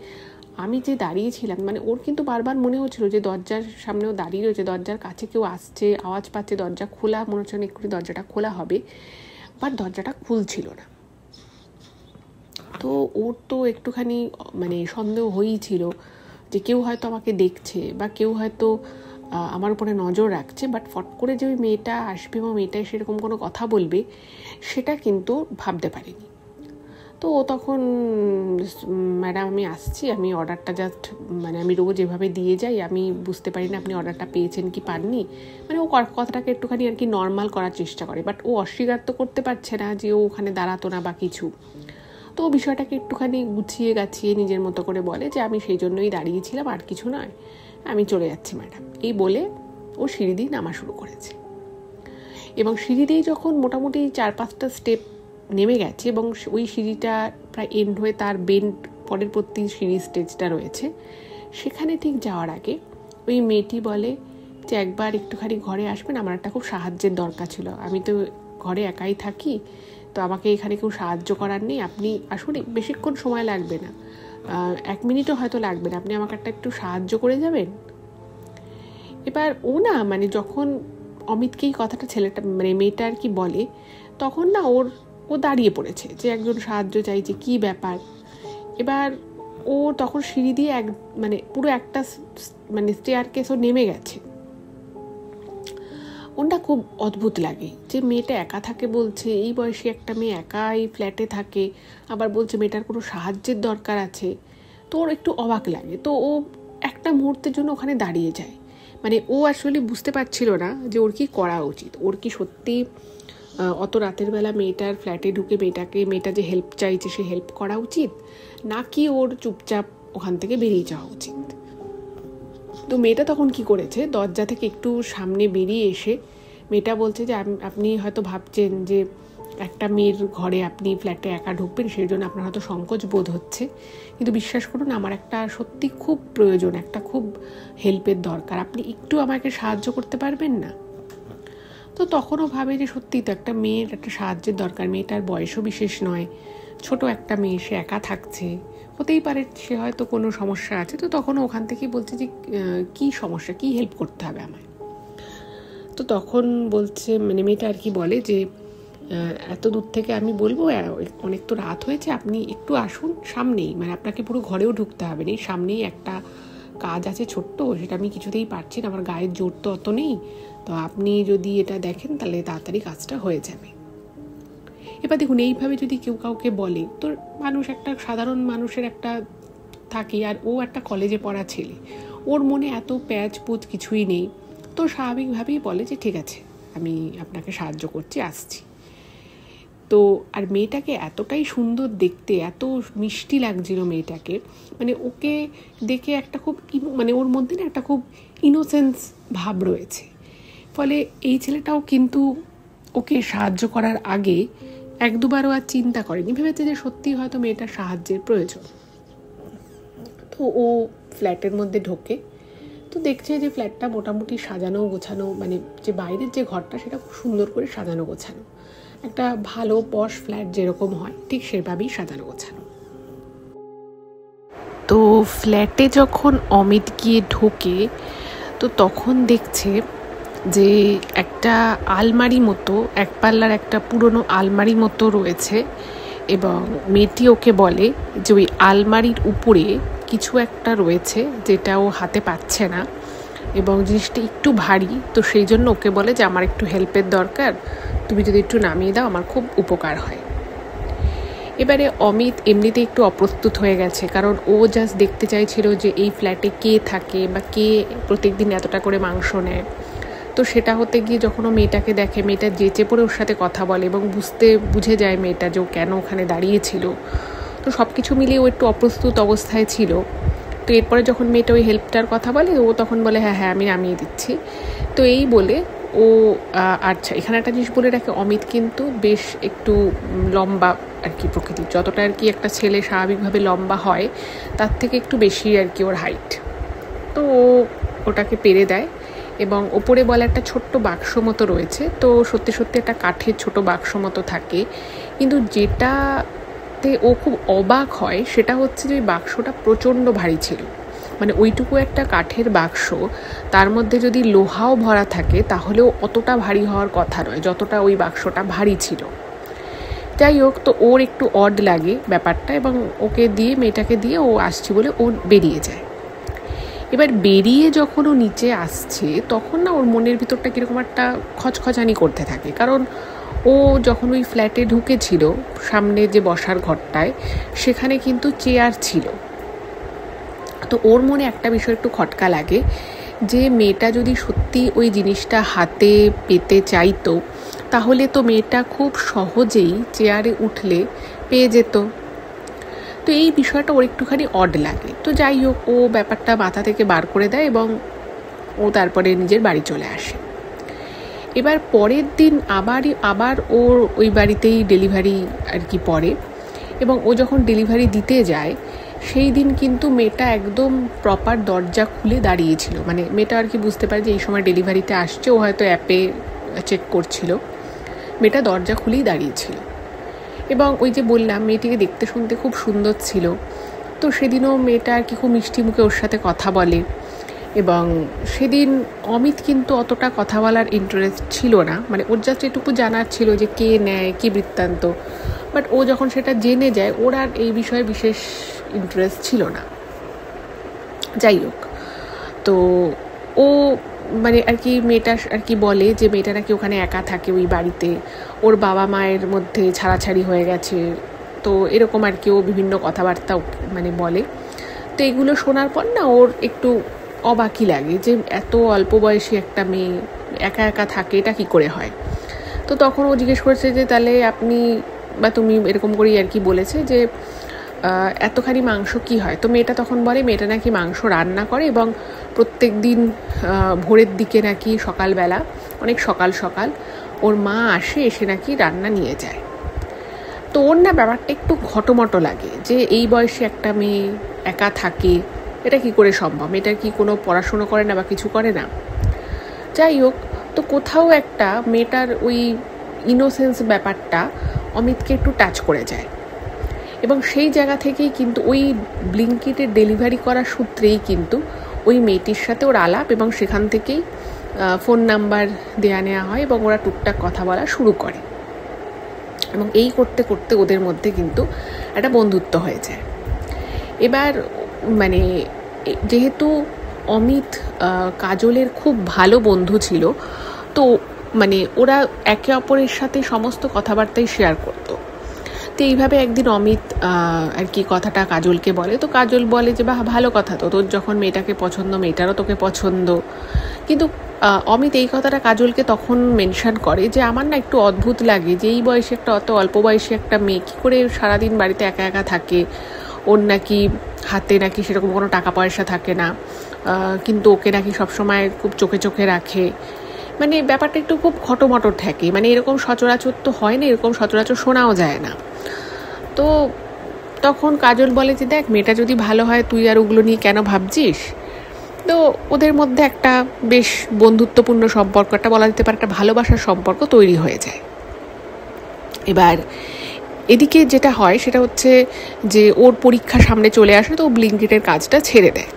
আমি যে দাঁড়িয়েছিলাম, মানে ওর কিন্তু বারবার মনে হচ্ছিল যে দরজার সামনেও দাঁড়িয়ে রয়েছে, দরজার কাছে কেউ আসছে, আওয়াজ পাচ্ছে, দরজা খোলা, মনে হচ্ছে একটু দরজাটা খোলা হবে, বাট দরজাটা খুলছিল না। তো ওর তো একটুখানি মানে সন্দেহ হয়েই ছিল যে কেউ হয়তো আমাকে দেখছে বা কেউ হয়তো আমার উপরে নজর রাখছে, বাট ফট করে যে ওই মেয়েটা আসবে এবং মেয়েটা সেরকম কোনো কথা বলবে সেটা কিন্তু ভাবতে পারিনি। তো ও তখন ম্যাডাম আমি আসছি, আমি অর্ডারটা জাস্ট মানে আমি রোজ এভাবে দিয়ে যাই, আমি বুঝতে পারি না আপনি অর্ডারটা পেয়েছেন কি পাননি, মানে ও কথাটাকে একটুখানি আর কি নর্মাল করার চেষ্টা করে, বাট ও অস্বীকার তো করতে পারছে না যে ও ওখানে দাঁড়াতো না বা কিছু। তো বিষয়টাকে একটুখানি গুছিয়ে গাছিয়ে নিজের মতো করে বলে যে আমি সেই জন্যই দাঁড়িয়েছিলাম, আর কিছু নয়, আমি চলে যাচ্ছি ম্যাডাম, এই বলে ও সিঁড়ি দিয়ে নামা শুরু করেছে। এবং সিঁড়ি দিয়ে যখন মোটামুটি 4-5টা স্টেপ নেমে গেছে এবং ওই সিঁড়িটা প্রায় এন্ড হয়ে তার বেন্ড পরের প্রতি সিঁড়ির স্টেজটা রয়েছে, সেখানে ঠিক যাওয়ার আগে ওই মেয়েটি বলে যে একবার একটুখানি ঘরে আসবেন, আমার একটা খুব সাহায্যের দরকার ছিল, আমি তো ঘরে একাই থাকি, তো আমাকে এখানে কেউ সাহায্য করার নেই, আপনি আসুন, বেশিক্ষণ সময় লাগবে না, 1 মিনিটও হয়তো লাগবে না, আপনি আমাকে একটু সাহায্য করে যাবেন। এবার ও না মানে যখন অমিতকেই কথাটা ছেলেটা মানে মেয়েটা আর কি বলে, তখন না ও দাঁড়িয়ে পড়েছে যে একজন সাহায্য চাইছে, কি ব্যাপার। এবার ও তখন সিঁড়ি দিয়ে মানে পুরো একটা মানে স্টেয়ার কেসও নেমে গেছে। ওটা খুব অদ্ভুত লাগে যে মেয়েটা একা থাকে বলছে, এই বয়সী একটা মেয়ে একা এই ফ্ল্যাটে থাকে, আবার বলছে মেয়েটার কোনো সাহায্যের দরকার আছে। তো ওর একটু অবাক লাগে, তো ও একটা মুহূর্তের জন্য ওখানে দাঁড়িয়ে যায়। মানে ও আসলে বুঝতে পারছিল না যে ওর কি করা উচিত, ওর কি সত্যি অত রাতের বেলা মেয়েটার ফ্ল্যাটে ঢুকে মেয়েটা যে হেল্প চাইছে সে হেল্প করা উচিত, নাকি ওর চুপচাপ ওখান থেকে বেরিয়ে যাওয়া উচিত। তো মেয়েটা তখন কি করেছে, দরজা থেকে একটু সামনে বেরিয়ে এসে মেয়েটা বলছে যে আপনি হয়তো ভাবছেন যে একটা মেয়ের ঘরে আপনি ফ্ল্যাটে একা ঢুকবেন, সেই জন্য আপনার হয়তো সংকোচ বোধ হচ্ছে, কিন্তু বিশ্বাস করুন আমার একটা সত্যি খুব প্রয়োজন, একটা খুব হেল্পের দরকার, আপনি একটু আমাকে সাহায্য করতে পারবেন না? তো তখনও ভাবে যে সত্যি তো একটা মেয়ের একটা সাহায্যের দরকার, মেয়েটার বয়সও বিশেষ নয়, ছোট একটা মেয়ে, সে একা থাকছে, হতেই পারে সে হয়তো কোনো সমস্যা আছে। তো তখনও ওখান থেকেই বলছে যে কী সমস্যা, কী হেল্প করতে হবে আমায়। তো তখন বলছে মানে মেয়েটা আর কি বলে যে এত দূর থেকে আমি বলবো, অনেক তো রাত হয়েছে, আপনি একটু আসুন সামনেই, মানে আপনাকে পুরো ঘরেও ঢুকতে হবে না, সামনেই একটা কাজ আছে ছোট্ট, সেটা আমি কিছুতেই পারছি না, আমার গায়ের জোর তো অত নেই, তো আপনি যদি এটা দেখেন তাহলে তাড়াতাড়ি কাজটা হয়ে যাবে। এবার দেখুন এইভাবে যদি কেউ কাউকে বলে, তো মানুষ একটা সাধারণ মানুষের একটা থাকে, আর ও একটা কলেজে পড়া ছেলে, ওর মনে এত প্যাচ পুচ কিছুই নেই, তো স্বাভাবিকভাবেই বলে যে ঠিক আছে আমি আপনাকে সাহায্য করছি, আসছি। তো আর মেয়েটাকে এতটাই সুন্দর দেখতে, এত মিষ্টি লাগছিল মেয়েটাকে, মানে ওকে দেখে একটা খুব মানে ওর মধ্যে না একটা খুব ইনোসেন্স ভাব রয়েছে, ফলে এই ছেলেটাও কিন্তু ওকে সাহায্য করার আগে 1-2বারও আর চিন্তা করেনি, ভেবেছে যে সত্যি হয়তো মেয়েটার সাহায্যের প্রয়োজন। তো ও ফ্ল্যাটের মধ্যে ঢোকে, তো দেখছে যে ফ্ল্যাটটা মোটামুটি সাজানো গোছানো, মানে যে বাইরের যে ঘরটা সেটা খুব সুন্দর করে সাজানো গোছানো, একটা ভালো পশ ফ্ল্যাট যেরকম হয় ঠিক সেভাবেই সাজানো গোছানো। তো ফ্ল্যাটে যখন অমিত গিয়ে ঢোকে, তো তখন দেখছে যে একটা আলমারি মতো, এক পাল্লার একটা পুরনো আলমারি মতো রয়েছে, এবং মেয়েটি ওকে বলে যে ওই আলমারির উপরে কিছু একটা রয়েছে যেটা ও হাতে পাচ্ছে না, এবং জিনিসটা একটু ভারী, তো সেই জন্য ওকে বলে যে আমার একটু হেল্পের দরকার, তুমি যদি একটু নামিয়ে দাও আমার খুব উপকার হয়। এবারে অমিত এমনিতে একটু অপ্রস্তুত হয়ে গেছে, কারণ ও জাস্ট দেখতে চাইছিল যে এই ফ্ল্যাটে কে থাকে বা কে প্রত্যেকদিন এতটা করে মাংস নেয়। তো সেটা হতে গিয়ে যখন ও মেয়েটাকে দেখে, মেয়েটা যেচে পড়ে ওর সাথে কথা বলে এবং বুঝে যায় মেয়েটা যে ও কেন ওখানে দাঁড়িয়েছিল, তো সব কিছু মিলিয়ে ও একটু অপ্রস্তুত অবস্থায় ছিল। তো এরপরে যখন মেয়েটা ওই হেল্পটার কথা বলে, ও তখন বলে হ্যাঁ হ্যাঁ আমি নামিয়ে দিচ্ছি। তো এই বলে ও আচ্ছা, এখানে একটা জিনিস বলে রাখে, অমিত কিন্তু বেশ একটু লম্বা আর কি প্রকৃতির, যতটা আর কি একটা ছেলে স্বাভাবিকভাবে লম্বা হয় তার থেকে একটু বেশি আর কি ওর হাইট। তো ও ওটাকে পেরে দেয়, এবং ওপরে বলে একটা ছোট্ট বাক্স মতো রয়েছে, তো সত্যি সত্যি একটা কাঠের ছোট বাক্স মতো থাকে, কিন্তু যেটাতে ও খুব অবাক হয় সেটা হচ্ছে যে ওই বাক্সটা প্রচণ্ড ভারী ছিল, মানে ওইটুকু একটা কাঠের বাক্স, তার মধ্যে যদি লোহাও ভরা থাকে তাহলেও অতটা ভারী হওয়ার কথা নয় যতটা ওই বাক্সটা ভারী ছিল। যাই হোক, তো ওর একটু অড লাগে ব্যাপারটা, এবং ওকে দিয়ে মেয়েটাকে দিয়ে ও আসছি বলে ও বেরিয়ে যায়। এবার বেরিয়ে যখন ও নিচে আসছে তখন না ওর মনের ভিতরটা কীরকম একটা খচখচানি করতে থাকে, কারণ ও যখন ওই ফ্ল্যাটে ঢুকেছিল সামনে যে বসার ঘরটায়, সেখানে কিন্তু চেয়ার ছিল। তো ওর মনে একটা বিষয় একটু খটকা লাগে যে মেয়েটা যদি সত্যি ওই জিনিসটা হাতে পেতে চাইতো তাহলে তো মেয়েটা খুব সহজেই চেয়ারে উঠলে পেয়ে যেত। তো এই বিষয়টা ওর একটুখানি অড লাগে। তো যাই হোক, ও ব্যাপারটা মাথা থেকে বার করে দেয় এবং ও তারপরে নিজের বাড়ি চলে আসে। এবার পরের দিন আবার ওর ওই বাড়িতেই ডেলিভারি আর কি পড়ে, এবং ও যখন ডেলিভারি দিতে যায় সেই দিন কিন্তু মেয়েটা একদম প্রপার দরজা খুলে দাঁড়িয়েছিল। মানে মেয়েটা আর কি বুঝতে পারে যে এই সময় ডেলিভারিতে আসছে, ও হয়তো অ্যাপে চেক করছিল, মেয়েটা দরজা খুলেই দাঁড়িয়েছিল। এবং ওই যে বললাম মেয়েটিকে দেখতে শুনতে খুব সুন্দর ছিল, তো সেদিনও মেয়েটা আর কি খুব মিষ্টি মুখে ওর সাথে কথা বলে। এবং সেদিন অমিত কিন্তু অতটা কথা বলার ইন্টারেস্ট ছিল না, মানে ওর জাস্ট এটুকু জানার ছিল যে কে নেয়, কী বৃত্তান্ত, বাট ও যখন সেটা জেনে যায় ওর আর এই বিষয়ে বিশেষ ইন্টারেস্ট ছিল না। যাই হোক, তো ও মানে আর কি মেয়েটা আর কি বলে যে মেয়েটা নাকি ওখানে একা থাকে ওই বাড়িতে, ওর বাবা মায়ের মধ্যে ছাড়াছাড়ি হয়ে গেছে, তো এরকম আর কি ও বিভিন্ন কথাবার্তা মানে বলে। তো এগুলো শোনার পর না ওর একটু অবাকই লাগে যে এত অল্প বয়সী একটা মেয়ে একা একা থাকে, এটা কী করে হয়। তো তখন ও জিজ্ঞেস করেছে যে তাহলে আপনি বা তুমি এরকম করেই আর কি বলেছে যে এতখানি মাংস কি হয়। তো মেয়েটা তখন বলে মেয়েটা নাকি মাংস রান্না করে, এবং প্রত্যেক দিন ভোরের দিকে নাকি সকালবেলা অনেক সকাল সকাল ওর মা এসে নাকি রান্না নিয়ে যায়। তো ওর না ব্যাপারটা একটু ঘটমটো লাগে যে এই বয়সে একটা মেয়ে একা থাকে, এটা কি করে সম্ভব, এটা কি কোনো পড়াশুনো করে না বা কিছু করে না। যাই হোক, তো কোথাও একটা মেয়েটার ওই ইনোসেন্স ব্যাপারটা অমিতকে একটু টাচ করে যায়, এবং সেই জায়গা থেকেই কিন্তু ওই ব্লিঙ্কিটের ডেলিভারি করার সূত্রেই কিন্তু ওই মেয়েটির সাথে ওর আলাপ, এবং সেখান থেকেই ফোন নাম্বার নেওয়া হয় এবং ওরা টুকটাক কথা বলা শুরু করে, এবং এই করতে করতে ওদের মধ্যে কিন্তু একটা বন্ধুত্ব হয়ে যায়। এবার মানে যেহেতু অমিত কাজলের খুব ভালো বন্ধু ছিল, তো মানে ওরা একে অপরের সাথে সমস্ত কথাবার্তাই শেয়ার করতো। তো এইভাবে একদিন অমিত আর কি কথাটা কাজলকে বলে, তো কাজল বলে যে বাহ ভালো কথা, তো তোর যখন মেয়েটাকে পছন্দ মেয়েটারও তোকে পছন্দ। কিন্তু অমিত এই কথাটা কাজলকে তখন মেনশন করে যে আমার না একটু অদ্ভুত লাগে যে এই বয়সে একটা অত অল্প বয়সী একটা মেয়ে কী করে সারাদিন বাড়িতে একা একা থাকে, ওর নাকি হাতে নাকি সেরকম কোনো টাকা পয়সা থাকে না, কিন্তু ওকে নাকি সবসময় খুব চোখে চোখে রাখে। মানে ব্যাপারটা একটু খুব খটোমটো ঠেকে, মানে এরকম সচরাচর তো হয় না, এরকম সচরাচর শোনাও যায় না। তো তখন কাজল বলে যে দেখ মেয়েটা যদি ভালো হয় তুই আর ওগুলো নিয়ে কেন ভাবছিস। তো ওদের মধ্যে একটা বেশ বন্ধুত্বপূর্ণ সম্পর্ক, একটা বলা যেতে পারে একটা ভালোবাসার সম্পর্ক তৈরি হয়ে যায়। এবার এদিকে যেটা হয় সেটা হচ্ছে যে ওর পরীক্ষা সামনে চলে আসে, তো ব্লিঙ্কিটের কাজটা ছেড়ে দেয়।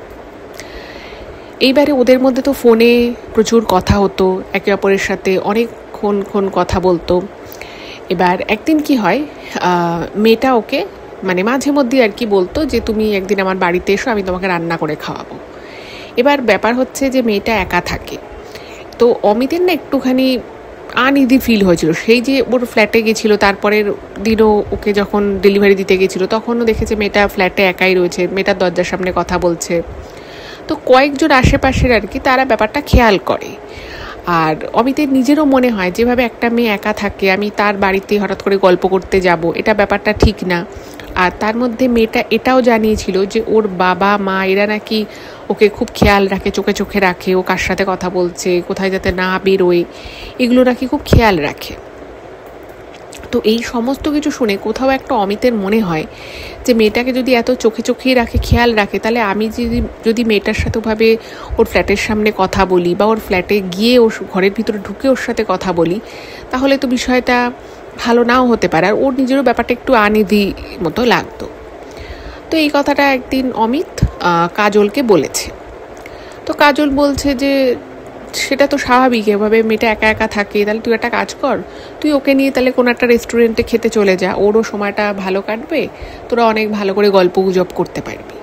এইবারে ওদের মধ্যে তো ফোনে প্রচুর কথা হতো, একে অপরের সাথে অনেকক্ষণ কথা বলতো। এবার একদিন কি হয়, মেয়েটা ওকে মানে মাঝে মধ্যে আর কি বলতো যে তুমি একদিন আমার বাড়িতে এসো, আমি তোমাকে রান্না করে খাওয়াবো। এবার ব্যাপার হচ্ছে যে মেয়েটা একা থাকে, তো অমিতের না একটুখানি আনইজি ফিল হয়েছিল। সেই যে ওর ফ্ল্যাটে গেছিলো, তারপরের দিনও ওকে যখন ডেলিভারি দিতে গেছিলো তখনও দেখেছে মেয়েটা ফ্ল্যাটে একাই রয়েছে, মেয়েটার দরজার সামনে কথা বলছে। তো কয়েকজন আশেপাশের আর কি তারা ব্যাপারটা খেয়াল করে, আর অমিতের নিজেরও মনে হয় যেভাবে একটা মেয়ে একা থাকে আমি তার বাড়িতে হঠাৎ করে গল্প করতে যাব, এটা ব্যাপারটা ঠিক না। আর তার মধ্যে মেয়েটা এটাও জানিয়েছিল যে ওর বাবা মা এরা নাকি ওকে খুব খেয়াল রাখে, চোখে চোখে রাখে, ও কার সাথে কথা বলছে, কোথায় যাতে না বেরোয়, এগুলো নাকি খুব খেয়াল রাখে। তো এই সমস্ত কিছু শুনে কোথাও একটা অমিতের মনে হয় যে মেয়েটাকে যদি এত চোখে চোখেই রাখে, খেয়াল রাখে, তাহলে আমি যদি মেয়েটার সাথে ওভাবে ওর ফ্ল্যাটের সামনে কথা বলি বা ওর ফ্ল্যাটে গিয়ে ওর ঘরের ভিতরে ঢুকে ওর সাথে কথা বলি, তাহলে তো বিষয়টা ভালো নাও হতে পারে, আর ওর নিজেরও ব্যাপারটা একটু আনইজি মতো লাগতো। তো এই কথাটা একদিন অমিত কাজলকে বলেছে। তো কাজল বলছে যে সেটা তো স্বাভাবিক, এভাবে মেয়েটা একা একা থাকে, তাহলে তুই একটা কাজ কর, তুই ওকে নিয়ে তাহলে কোনো একটা রেস্টুরেন্টে খেতে চলে যা, ওরও সময়টা ভালো কাটবে, তোরা অনেক ভালো করে গল্প গুজব করতে পারবি।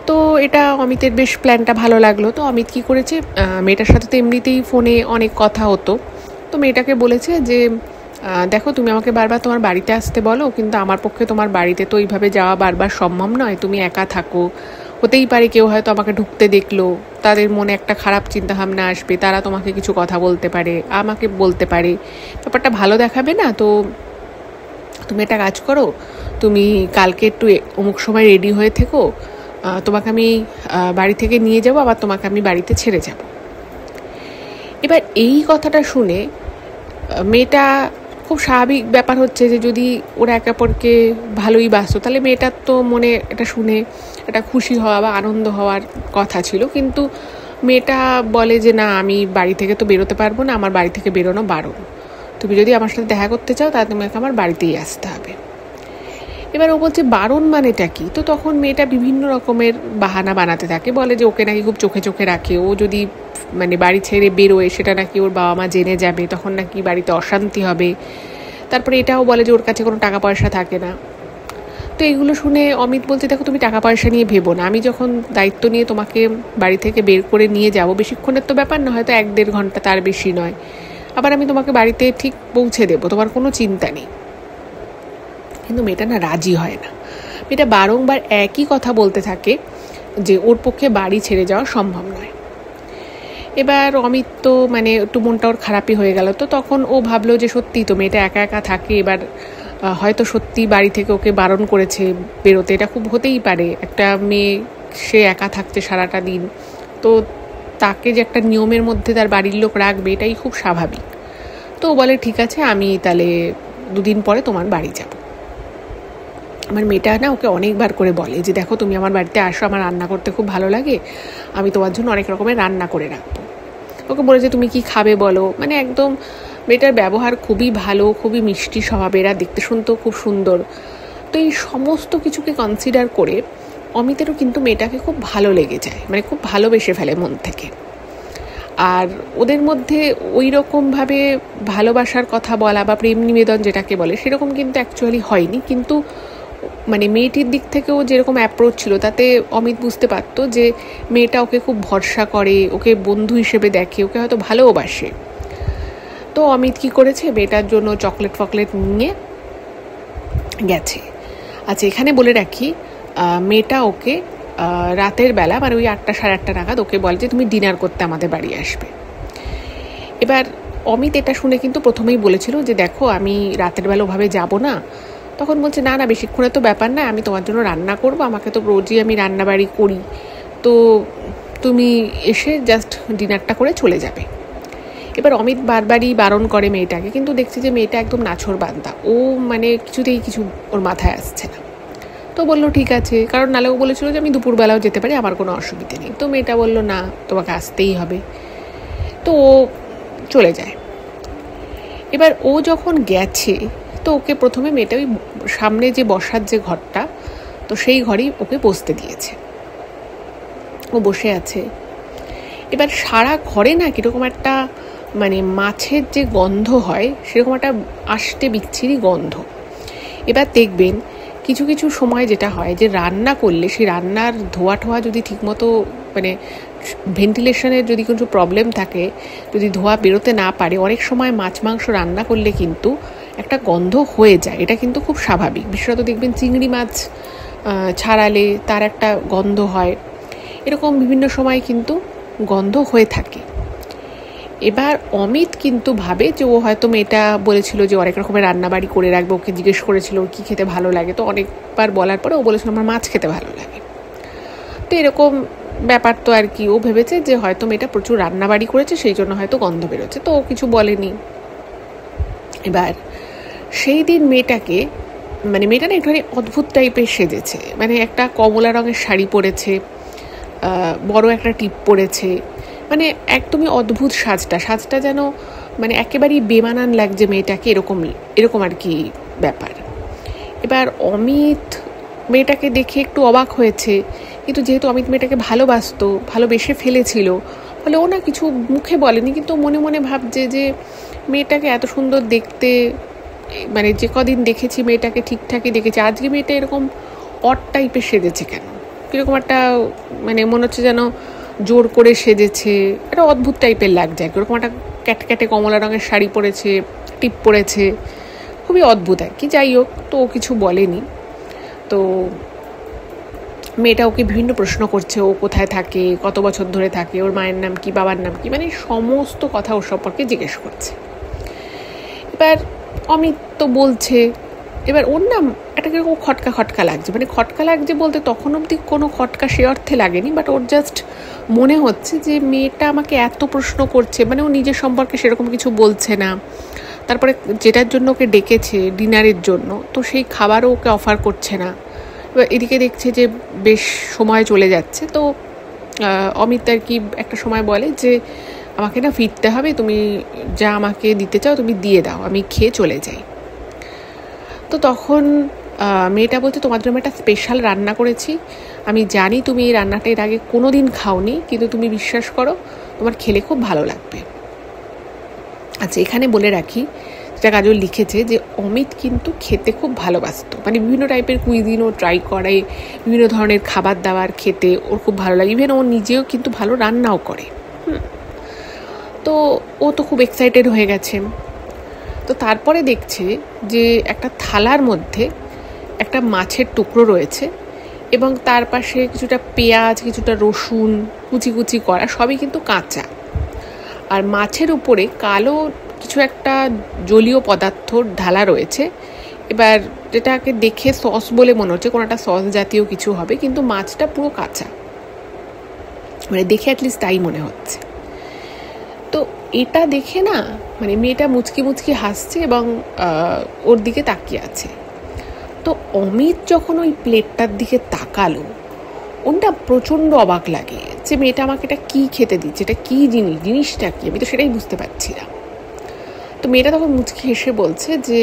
তো এটা অমিতের বেশ প্ল্যানটা ভালো লাগলো। তো অমিত কী করেছে, মেয়েটার সাথে তো এমনিতেই ফোনে অনেক কথা হতো, তো মেয়েটাকে বলেছে যে দেখো তুমি আমাকে বারবার তোমার বাড়িতে আসতে বলো, কিন্তু আমার পক্ষে তোমার বাড়িতে তো এইভাবে যাওয়া বারবার সম্ভব নয়, তুমি একা থাকো, হতেই পারে কেউ হয়তো আমাকে ঢুকতে দেখলো, তাদের মনে একটা খারাপ চিন্তাভাবনা আসবে, তারা তোমাকে কিছু কথা বলতে পারে, আমাকে বলতে পারে, ব্যাপারটা ভালো দেখাবে না। তো তুমি একটা কাজ করো, তুমি কালকে একটু অমুক সময় রেডি হয়ে থেকো, তোমাকে আমি বাড়ি থেকে নিয়ে যাবো, আবার তোমাকে আমি বাড়িতে ছেড়ে যাব। এবার এই কথাটা শুনে মেয়েটা খুব স্বাভাবিক ব্যাপার হচ্ছে যে যদি ওরা একে অপরকে ভালোই বাসতো তাহলে মেয়েটার তো মনে এটা শুনে একটা খুশি হওয়া বা আনন্দ হওয়ার কথা ছিল, কিন্তু মেয়েটা বলে যে না, আমি বাড়ি থেকে তো বেরোতে পারবো না, আমার বাড়ি থেকে বেরোনো বারণ, তুমি যদি আমার সাথে দেখা করতে চাও তাহলে তোমাকে আমার বাড়িতেই আসতে হবে। এবার ও বলছে বারণ মানেটা কি? তো তখন মেয়েটা বিভিন্ন রকমের বাহানা বানাতে থাকে, বলে যে ওকে নাকি খুব চোখে চোখে রাখে, ও যদি মানে বাড়ি ছেড়ে বেরোয় সেটা নাকি ওর বাবা মা জেনে যাবে, তখন নাকি বাড়িতে অশান্তি হবে। তারপরে এটাও বলে যে ওর কাছে কোনো টাকা পয়সা থাকে না। তো এইগুলো শুনে অমিত বলছে দেখো, তুমি টাকা পয়সা নিয়ে ভেবো না, আমি যখন দায়িত্ব নিয়ে তোমাকে বাড়ি থেকে বের করে নিয়ে যাব, বেশিক্ষণের তো ব্যাপার না, হয়তো 1-1.5 ঘন্টা, তার বেশি নয়, আবার আমি তোমাকে বাড়িতে ঠিক পৌঁছে দেবো, তোমার কোনো চিন্তা নেই। কিন্তু মেয়েটা না রাজি হয় না। মেয়েটা বারংবার একই কথা বলতে থাকে যে ওর পক্ষে বাড়ি ছেড়ে যাওয়া সম্ভব নয়। এবার অমিত তো মানে একটু মনটা ওর খারাপই হয়ে গেল। তো তখন ও ভাবলো যে সত্যি তো মেয়েটা একা একা থাকে, এবার হয়তো সত্যি বাড়ি থেকে ওকে বারণ করেছে বেরোতে, এটা খুব হতেই পারে, একটা মেয়ে সে একা থাকছে সারাটা দিন, তো তাকে যে একটা নিয়মের মধ্যে তার বাড়ির লোক রাখবে এটাই খুব স্বাভাবিক। তো ও বলে ঠিক আছে, আমি তাহলে 2 দিন পরে তোমার বাড়ি যাব। আমার মেয়েটা না ওকে অনেকবার করে বলে যে দেখো, তুমি আমার বাড়িতে আসো, আমার রান্না করতে খুব ভালো লাগে, আমি তোমার জন্য অনেক রকমের রান্না করে রাখবো। ওকে বলে যে তুমি কি খাবে বলো, মানে একদম মেয়েটার ব্যবহার খুবই ভালো, খুবই মিষ্টি স্বভাবের, আর দেখতে শুনতেও খুব সুন্দর। তো এই সমস্ত কিছুকে কনসিডার করে অমিতেরও কিন্তু মেয়েটাকে খুব ভালো লেগে যায়, মানে খুব ভালোবেসে ফেলে মন থেকে। আর ওদের মধ্যে ওই রকমভাবে ভালোবাসার কথা বলা বা প্রেম নিবেদন যেটাকে বলে সেরকম কিন্তু অ্যাকচুয়ালি হয়নি, কিন্তু মানে মেয়েটির দিক থেকেও যেরকম অ্যাপ্রোচ ছিল তাতে অমিত বুঝতে পারতো যে মেয়েটা ওকে খুব ভরসা করে, ওকে বন্ধু হিসেবে দেখে, ওকে হয়তো ভালোবাসে। তো অমিত কি করেছে, মেয়েটার জন্য চকলেট ফকলেট নিয়ে গেছে। আচ্ছা, এখানে বলে রাখি, মেয়েটা ওকে রাতের বেলা মানে ওই 8টা সাড়ে 8টা নাগাদ ওকে বলে যে তুমি ডিনার করতে আমাদের বাড়ি আসবে। এবার অমিত এটা শুনে কিন্তু প্রথমেই বলেছিল যে দেখো, আমি রাতের বেলা ওভাবে যাবো না। তখন বলছে না না, বেশিক্ষণের তো ব্যাপার না, আমি তোমার জন্য রান্না করব, আমাকে তো রোজই আমি রান্নাবাড়ি করি, তো তুমি এসে জাস্ট ডিনারটা করে চলে যাবে। এবার অমিত বারবারই বারণ করে মেয়েটাকে, কিন্তু দেখছে যে মেয়েটা একদম নাছোড় বান্দা, ও মানে কিছুতেই কিছু ওর মাথায় আসছে না। তো বললো ঠিক আছে, কারণ নালে ও বলেছিল যে আমি দুপুরবেলাও যেতে পারি, আমার কোনো অসুবিধে নেই। তো মেয়েটা বললো না, তোমাকে আসতেই হবে। তো ও চলে যায়। এবার ও যখন গেছে, তো ওকে প্রথমে মেয়েটা ওই সামনে যে বসার যে ঘরটা, তো সেই ঘরেই ওকে বসতে দিয়েছে। ও বসে আছে। এবার সারা ঘরে না কীরকম একটা মানে মাছের যে গন্ধ হয় সেরকম একটা আষ্টে বিচ্ছিরি গন্ধ। এবার দেখবেন কিছু কিছু সময় যেটা হয় যে রান্না করলে সেই রান্নার ধোয়া ঠোয়া যদি ঠিকমতো মানে ভেন্টিলেশনের যদি কিছু প্রবলেম থাকে, যদি ধোয়া বেরোতে না পারে, অনেক সময় মাছ মাংস রান্না করলে কিন্তু একটা গন্ধ হয়ে যায়। এটা কিন্তু খুব স্বাভাবিক, বিশেষত দেখবেন চিংড়ি মাছ ছাড়ালে তার একটা গন্ধ হয়, এরকম বিভিন্ন সময় কিন্তু গন্ধ হয়ে থাকে। এবার অমিত কিন্তু ভাবে যে ও হয়তো মেয়েটা বলেছিল যে অনেক রকমের রান্নাবাড়ি করে রাখবে, ওকে জিজ্ঞেস করেছিল কী খেতে ভালো লাগে, তো অনেকবার বলার পরে ও বলেছিল আমার মাছ খেতে ভালো লাগে। তো এরকম ব্যাপার তো আর কি, ও ভেবেছে যে হয়তো মেয়েটা প্রচুর রান্নাবাড়ি করেছে সেই জন্য হয়তো গন্ধ বেরোচ্ছে, তো ও কিছু বলেনি। এবার সেই দিন মেয়েটাকে মানে মেয়েটা না একটুখানি অদ্ভুত টাইপের সেজেছে, মানে একটা কমলা রঙের শাড়ি পরেছে, বড় একটা টিপ পরেছে, মানে একদমই অদ্ভুত সাজটা যেন মানে একেবারেই বেমানান লাগছে মেয়েটাকে, এরকম আর কি ব্যাপার। এবার অমিত মেয়েটাকে দেখে একটু অবাক হয়েছে, কিন্তু যেহেতু অমিত মেয়েটাকে ভালোবেসে ফেলেছিল, ফলে ও না কিছু মুখে বলেনি, কিন্তু মনে মনে ভাবছে যে মেয়েটাকে এত সুন্দর দেখতে, মানে যে কদিন দেখেছি মেয়েটাকে ঠিকঠাকই দেখেছি, আজকে মেয়েটা এরকম অড টাইপের সেজেছে কেন, কীরকম একটা মানে মনে হচ্ছে যেন জোর করে সেজেছে, একটা অদ্ভুত টাইপের লাগছে, এরকম একটা ক্যাটে কমলা রঙের শাড়ি পরেছে, টিপ পরেছে, খুবই অদ্ভুত আর কি। যাই হোক, তো ও কিছু বলেনি। তো মেয়েটা ওকে বিভিন্ন প্রশ্ন করছে, ও কোথায় থাকে, কত বছর ধরে থাকে, ওর মায়ের নাম কি, বাবার নাম কি, মানে সমস্ত কথা ওর সম্পর্কে জিজ্ঞেস করছে। এবার অমিত তো বলছে এবার ওর না একটা কিরকম খটকা খটকা লাগছে, মানে খটকা লাগছে বলতে তখন অবধি কোনো খটকা সে অর্থে লাগেনি, বাট ওর জাস্ট মনে হচ্ছে যে মেয়েটা আমাকে এত প্রশ্ন করছে, মানে ও নিজের সম্পর্কে সেরকম কিছু বলছে না। তারপরে যেটার জন্য ওকে ডেকেছে ডিনারের জন্য, তো সেই খাবারও ওকে অফার করছে না। এবার এদিকে দেখছে যে বেশ সময় চলে যাচ্ছে, তো অমিত আর কি একটা সময় বলে যে আমাকে না ফিরতে হবে, তুমি যা আমাকে দিতে চাও তুমি দিয়ে দাও, আমি খেয়ে চলে যাই। তো তখন মেয়েটা বলছে তোমার জন্য একটা স্পেশাল রান্না করেছি, আমি জানি তুমি এই রান্নাটা এর আগে কোনো দিন খাওনি, কিন্তু তুমি বিশ্বাস করো তোমার খেলে খুব ভালো লাগবে। আচ্ছা, এখানে বলে রাখি, যেটা কাজল লিখেছে, যে অমিত কিন্তু খেতে খুব ভালোবাসতো, মানে বিভিন্ন টাইপের কুইজিনও ট্রাই করে, বিভিন্ন ধরনের খাবার দাবার খেতে ওর খুব ভালো লাগে, ইভেন ও নিজেও কিন্তু ভালো রান্নাও করে। তো ও তো খুব এক্সাইটেড হয়ে গেছে। তো তারপরে দেখছে যে একটা থালার মধ্যে একটা মাছের টুকরো রয়েছে এবং তার পাশে কিছুটা পেঁয়াজ, কিছুটা রসুন কুচি কুচি করা, সবই কিন্তু কাঁচা। আর মাছের উপরে কালো কিছু একটা জলীয় পদার্থ ঢালা রয়েছে। এবার যেটাকে দেখে সস বলে মনে হচ্ছে, কোনো একটা সস জাতীয় কিছু হবে, কিন্তু মাছটা পুরো কাঁচা, মানে দেখে অ্যাটলিস্ট তাই মনে হচ্ছে। তো এটা দেখে না মানে মেয়েটা মুচকি মুচকি হাসছে এবং ওর দিকে তাকিয়ে আছে। তো অমিত যখন ওই প্লেটটার দিকে তাকালো, ওটা প্রচণ্ড অবাক লাগে যে মেয়েটা আমাকে এটা কী খেতে দিচ্ছে, এটা কী জিনিসটা কী, আমি তো সেটাই বুঝতে পারছি না। তো মেয়েটা তখন মুচকি হেসে বলছে যে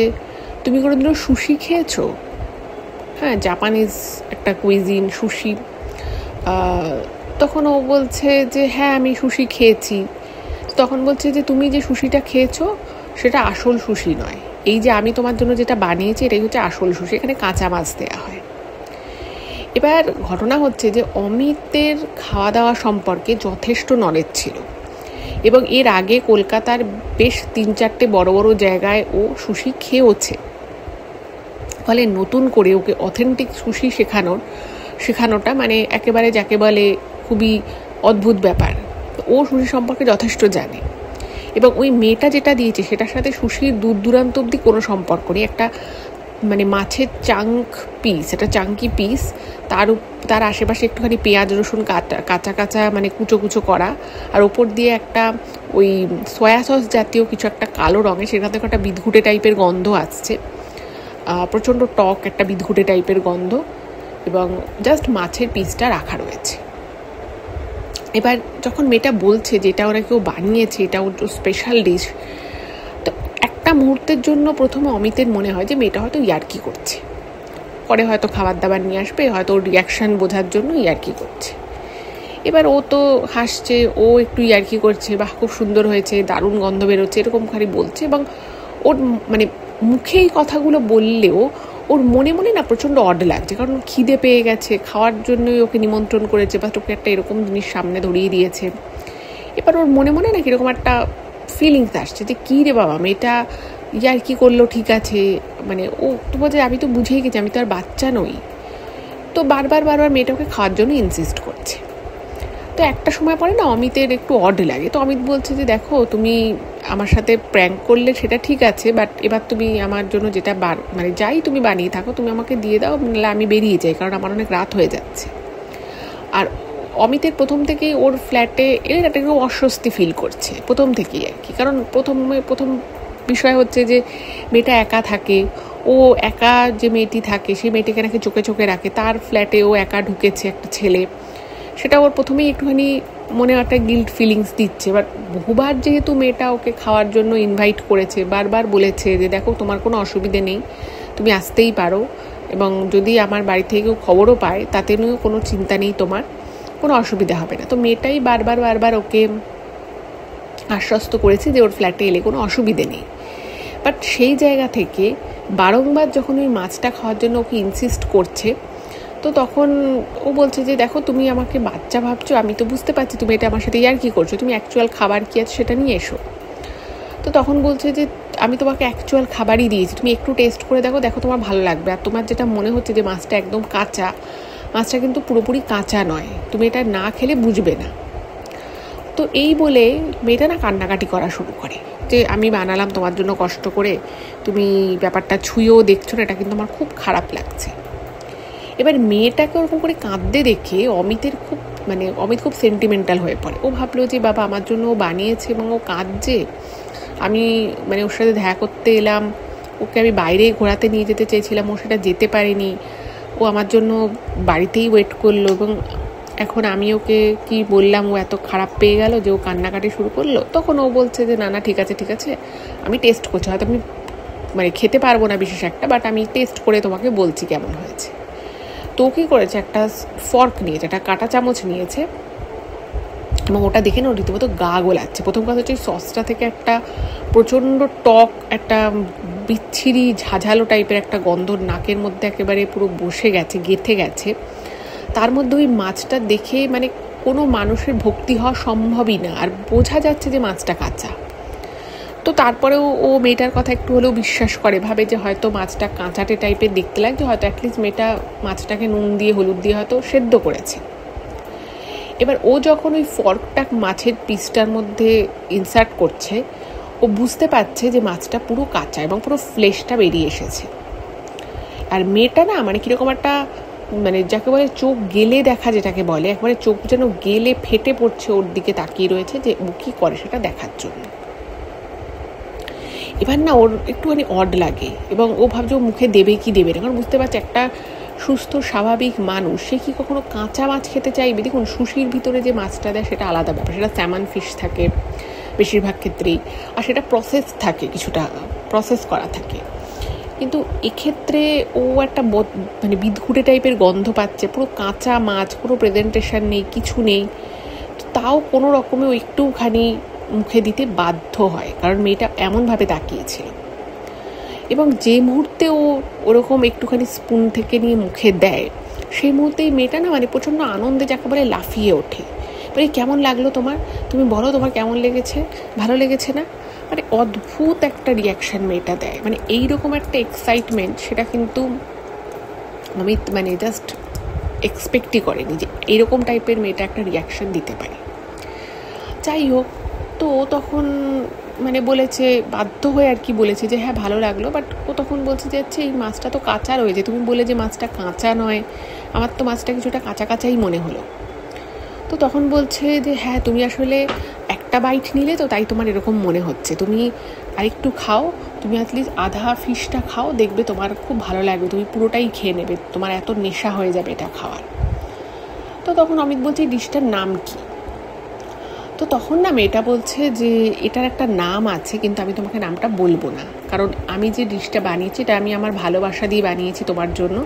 তুমি কোনোদিনও সুশি খেয়েছো? হ্যাঁ, জাপানিজ একটা কুইজিন সুশি। তখন ও বলছে যে হ্যাঁ আমি সুশি খেয়েছি। তখন বলছে যে তুমি যে সুশিটা খেয়েছো সেটা আসল সুশি নয়, এই যে আমি তোমার জন্য যেটা বানিয়েছি এটাই হচ্ছে আসল সুশি, এখানে কাঁচা মাছ দেওয়া হয়। এবার ঘটনা হচ্ছে যে অমিতের খাওয়া দাওয়া সম্পর্কে যথেষ্ট নলেজ ছিল এবং এর আগে কলকাতার বেশ 3-4টে বড় বড় জায়গায় ও সুশি খেয়েওছে। ফলে নতুন করে ওকে অথেন্টিক সুশি শেখানোটা মানে একেবারে যাকে বলে খুবই অদ্ভুত ব্যাপার। ও সুশি সম্পর্কে যথেষ্ট জানে এবং ওই মেয়েটা যেটা দিয়েছে সেটার সাথে সুশির দূর দূরান্ত অব্দি কোনো সম্পর্ক নেই। একটা মানে মাছের চাঙ্কি পিস, তার আশেপাশে একটুখানি পেঁয়াজ রসুন কাঁচা কাঁচা মানে কুচো কুচো করা, আর ওপর দিয়ে একটা ওই সয়া সস জাতীয় কিছু একটা কালো রঙের, সেখান থেকে একটা বিদঘুটে টাইপের গন্ধ আসছে, প্রচণ্ড টক একটা বিদঘুটে টাইপের গন্ধ, এবং জাস্ট মাছের পিসটা রাখা রয়েছে। এবার যখন মেয়েটা বলছে যে এটা ওরা কেউ বানিয়েছে, এটা ওর স্পেশাল ডিশ, তো একটা মুহূর্তের জন্য প্রথমে অমিতের মনে হয় যে মেয়েটা হয়তো ইয়ার্কি করছে, পরে হয়তো খাবার দাবার নিয়ে আসবে, হয়তো ওর রিয়াকশান বোঝার জন্য ইয়ার্কি করছে। এবার ও তো হাসছে, ও একটু ইয়ার্কি করছে, বাহ খুব সুন্দর হয়েছে, দারুণ গন্ধ বেরোচ্ছে, এরকম খালি বলছে, এবং ওর মানে মুখে এই কথাগুলো বললেও ওর মনে মনে না প্রচণ্ড অড লাগছে, কারণ খিদে পেয়ে গেছে, খাওয়ার জন্যই ওকে নিমন্ত্রণ করেছে বা তোকে একটা এরকম জিনিস সামনে ধরিয়ে দিয়েছে। এবার ওর মনে মনে না কীরকম একটা ফিলিংস আসছে যে কী রে বাবা, মেয়েটা ইয়ার্কি করলো ঠিক আছে, মানে ও তো বলছে আমি তো বুঝেই গেছি আমি তো আর বাচ্চা নই। তো বারবার মেয়েটা ওকে খাওয়ার জন্য ইনসিস্ট করছে। তো একটা সময় পরে না অমিতের একটু অড লাগে। তো অমিত বলছে যে দেখো তুমি আমার সাথে প্র্যাঙ্ক করলে সেটা ঠিক আছে, বাট এবার তুমি আমার জন্য যেটা মানে যাই তুমি বানিয়ে থাকো তুমি আমাকে দিয়ে দাও, নাহলে আমি বেরিয়ে যাই, কারণ আমার অনেক রাত হয়ে যাচ্ছে। আর অমিতের প্রথম থেকেই ওর ফ্ল্যাটে এর একটা কেউ অস্বস্তি ফিল করছে প্রথম থেকেই আর কি, কারণ প্রথম বিষয় হচ্ছে যে মেয়েটা একা থাকে, ও একা যে মেয়েটি থাকে সেই মেয়েটিকে নাকি চোখে চোখে রাখে, তার ফ্ল্যাটে ও একা ঢুকেছে একটা ছেলে, সেটা ওর প্রথমেই একটুখানি মনে একটা গিল্ট ফিলিংস দিচ্ছে। বাট বহুবার যেহেতু মেয়েটা ওকে খাওয়ার জন্য ইনভাইট করেছে, বারবার বলেছে যে দেখো তোমার কোনো অসুবিধে নেই, তুমি আসতেই পারো, এবং যদি আমার বাড়ি থেকে কেউ খবরও পায় তাতে নিয়েও কোনো চিন্তা নেই, তোমার কোনো অসুবিধা হবে না। তো মেয়েটাই বারবার ওকে আশ্বস্ত করেছে যে ওর ফ্ল্যাটে এলে কোনো অসুবিধে নেই। বাট সেই জায়গা থেকে বারংবার যখন ওই মাছটা খাওয়ার জন্য ওকে ইনসিস্ট করছে, তো তখন ও বলছে যে দেখো তুমি আমাকে বাচ্চা ভাবছো, আমি তো বুঝতে পারছি তুমি এটা আমার সাথে ইয়ার্কি করছো, তুমি অ্যাকচুয়াল খাবার কী আছে সেটা নিয়ে এসো। তো তখন বলছে যে আমি তোমাকে অ্যাকচুয়াল খাবারই দিয়েছি, তুমি একটু টেস্ট করে দেখো তোমার ভালো লাগবে, আর তোমার যেটা মনে হচ্ছে যে মাছটা একদম কাঁচা, মাছটা কিন্তু পুরোপুরি কাঁচা নয়, তুমি এটা না খেলে বুঝবে না। তো এই বলে মেয়েটা না কান্নাকাটি করা শুরু করে যে আমি বানালাম তোমার জন্য কষ্ট করে, তুমি ব্যাপারটা ছুঁয়েও দেখছো না, এটা কিন্তু আমার খুব খারাপ লাগছে। এবার মেয়েটাকে ওরকম করে কাঁদতে দেখে অমিত খুব সেন্টিমেন্টাল হয়ে পড়ে। ও ভাবলো যে বাবা আমার জন্য ও বানিয়েছে এবং ও কাঁদছে, আমি ওর সাথে দেখা করতে এলাম, ওকে আমি বাইরে ঘোরাতে নিয়ে যেতে চেয়েছিলাম, ও সেটা যেতে পারেনি, ও আমার জন্য বাড়িতেই ওয়েট করলো, এবং এখন আমি ওকে কি বললাম ও এত খারাপ পেয়ে গেল যে ও কান্নাকাটি শুরু করলো। তখন ও বলছে যে না ঠিক আছে আমি টেস্ট করছি, হয়তো আমি খেতে পারবো না বিশেষ একটা, বাট আমি টেস্ট করে তোমাকে বলছি কেমন হয়েছে। তো কী করেছে, একটা ফর্ক নিয়েছে, একটা কাঁটা চামচ নিয়েছে, এবং ওটা দেখে না রীতিমতো গা গোলাচ্ছে। প্রথম কথা হচ্ছে সসটা থেকে একটা প্রচণ্ড টক, একটা বিচ্ছিরি ঝাঝালো টাইপের একটা গন্ধ নাকের মধ্যে একেবারে পুরো বসে গেছে, গেঁথে গেছে। তার মধ্যে ওই মাছটা দেখে কোনো মানুষের ভক্তি হওয়া সম্ভবই না, আর বোঝা যাচ্ছে যে মাছটা কাঁচা। তো তারপরেও ও মেয়েটার কথা একটু হলেও বিশ্বাস করে, ভাবে যে হয়তো মাছটা কাঁচাটে টাইপের দেখতে লাগছে, হয়তো অ্যাটলিস্ট মেয়েটা মাছটাকে নুন দিয়ে হলুদ দিয়ে হয়তো সেদ্ধ করেছে। এবার ও যখন ওই ফর্কটা মাছের পিসটার মধ্যে ইনসার্ট করছে, ও বুঝতে পারছে যে মাছটা পুরো কাঁচা এবং পুরো ফ্লেশটা বেরিয়ে এসেছে। আর মেয়েটা না কীরকম একটা যাকে বলে চোখ গেলে দেখা, যেটাকে বলে একবারে চোখ যেন গেলে ফেটে পড়ছে, ওর দিকে তাকিয়ে রয়েছে যে ও কী করে সেটা দেখার জন্য। এবার না ওর একটুখানি অড লাগে, এবং ও ভাবছে ও মুখে দেবে কি দেবে না, কারণ বুঝতে পারছে একটা সুস্থ স্বাভাবিক মানুষ সে কি কখনো কাঁচা মাছ খেতে চাইবে। দেখুন সুশির ভিতরে যে মাছটা দেয় সেটা আলাদা ব্যাপার, সেটা স্যামন ফিশ থাকে বেশিরভাগ ক্ষেত্রেই, আর সেটা প্রসেস থাকে, কিছুটা প্রসেস করা থাকে। কিন্তু এক্ষেত্রে ও একটা বিদঘুটে টাইপের গন্ধ পাচ্ছে, পুরো কাঁচা মাছ, পুরো প্রেজেন্টেশন নেই, কিছু নেই, তাও কোনো রকমে ও একটুখানি মুখে দিতে বাধ্য হয়, কারণ মেয়েটা এমনভাবে তাকিয়েছিল। এবং যে মুহূর্তে ও ওরকম একটুখানি স্পুন থেকে নিয়ে মুখে দেয়, সেই মুহূর্তেই মেয়েটা না প্রচণ্ড আনন্দে যাকে বলে লাফিয়ে ওঠে। কেমন লাগলো তোমার, তুমি বলো তোমার কেমন লেগেছে, ভালো লেগেছে না? অদ্ভুত একটা রিয়াকশান মেয়েটা দেয়, এইরকম একটা এক্সাইটমেন্ট, সেটা কিন্তু আমি জাস্ট এক্সপেক্টই করিনি যে এইরকম টাইপের মেয়েটা একটা রিয়াকশান দিতে পারে। যাই হোক, তো তখন বলেছে, বাধ্য হয়ে আর কি বলেছে যে হ্যাঁ ভালো লাগলো, বাট ও তখন বলছে যে আচ্ছা এই মাছটা তো কাঁচা রয়েছে, তুমি বলে যে মাছটা কাঁচা নয়, আমার তো মাছটা কিছুটা কাঁচা কাঁচাই মনে হলো। তো তখন বলছে যে হ্যাঁ তুমি আসলে একটা বাইট নিলে তো তাই তোমার এরকম মনে হচ্ছে, তুমি আরেকটু খাও, তুমি অ্যাটলিস্ট আধা ফিশটা খাও, দেখবে তোমার খুব ভালো লাগবে, তুমি পুরোটাই খেয়ে নেবে, তোমার এত নেশা হয়ে যাবে এটা খাওয়ার। তো তখন অমিত বলছে এই ডিশটার নাম কি? তো তখন না মেয়েটা বলছে যে এটার একটা নাম আছে, কিন্তু আমি তোমাকে নামটা বলবো না, কারণ আমি যে ডিশটা বানিয়েছি এটা আমি আমার ভালোবাসা দিয়ে বানিয়েছি তোমার জন্য,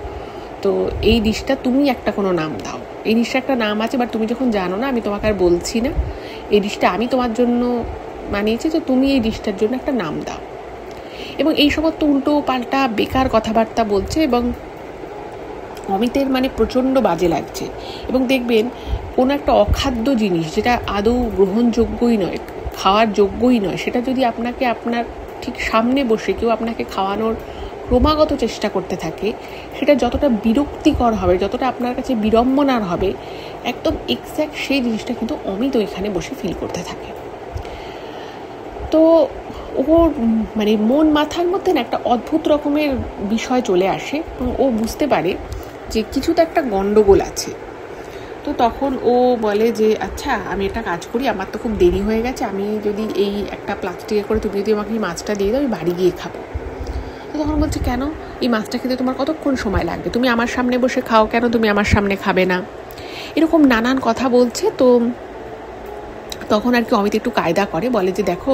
তো এই ডিশটা তুমি একটা কোনো নাম দাও, এই ডিশটা একটা নাম আছে, বাট তুমি যখন জানো না আমি তোমাকে আর বলছি না, এই ডিশটা আমি তোমার জন্য বানিয়েছি, তো তুমি এই ডিশটার জন্য একটা নাম দাও। এবং এই সমস্ত উল্টো পাল্টা বেকার কথাবার্তা বলছে, এবং অমিতের প্রচণ্ড বাজে লাগছে। এবং দেখবেন কোনো একটা অখাদ্য জিনিস যেটা আদৌ গ্রহণযোগ্যই নয়, খাওয়ার যোগ্যই নয়, সেটা যদি আপনাকে আপনার ঠিক সামনে বসে কেউ আপনাকে খাওয়ানোর ক্রমাগত চেষ্টা করতে থাকে, সেটা যতটা বিরক্তিকর হবে, যতটা আপনার কাছে বিড়ম্বনার হবে, একদম এক্স্যাক্ট সেই জিনিসটা কিন্তু অমিত ওইখানে বসে ফিল করতে থাকে। তো ওর মন মাথার মধ্যে না একটা অদ্ভুত রকমের বিষয় চলে আসে, এবং ও বুঝতে পারে যে কিছু তো একটা গন্ডগোল আছে। তো তখন ও বলে যে আচ্ছা আমি একটা কাজ করি, আমার তো খুব দেরি হয়ে গেছে, আমি যদি এই একটা প্লাস্টিকে করে তুমি যদি আমাকে এই মাছটা দিয়ে দাও, আমি বাড়ি গিয়ে খাবো। তো তখন বলছে কেন, এই মাছটা খেতে তোমার কতক্ষণ সময় লাগবে, তুমি আমার সামনে বসে খাও, কেন তুমি আমার সামনে খাবে না, এরকম নানান কথা বলছে। তো তখন আর কি অমিত একটু কায়দা করে, বলে যে দেখো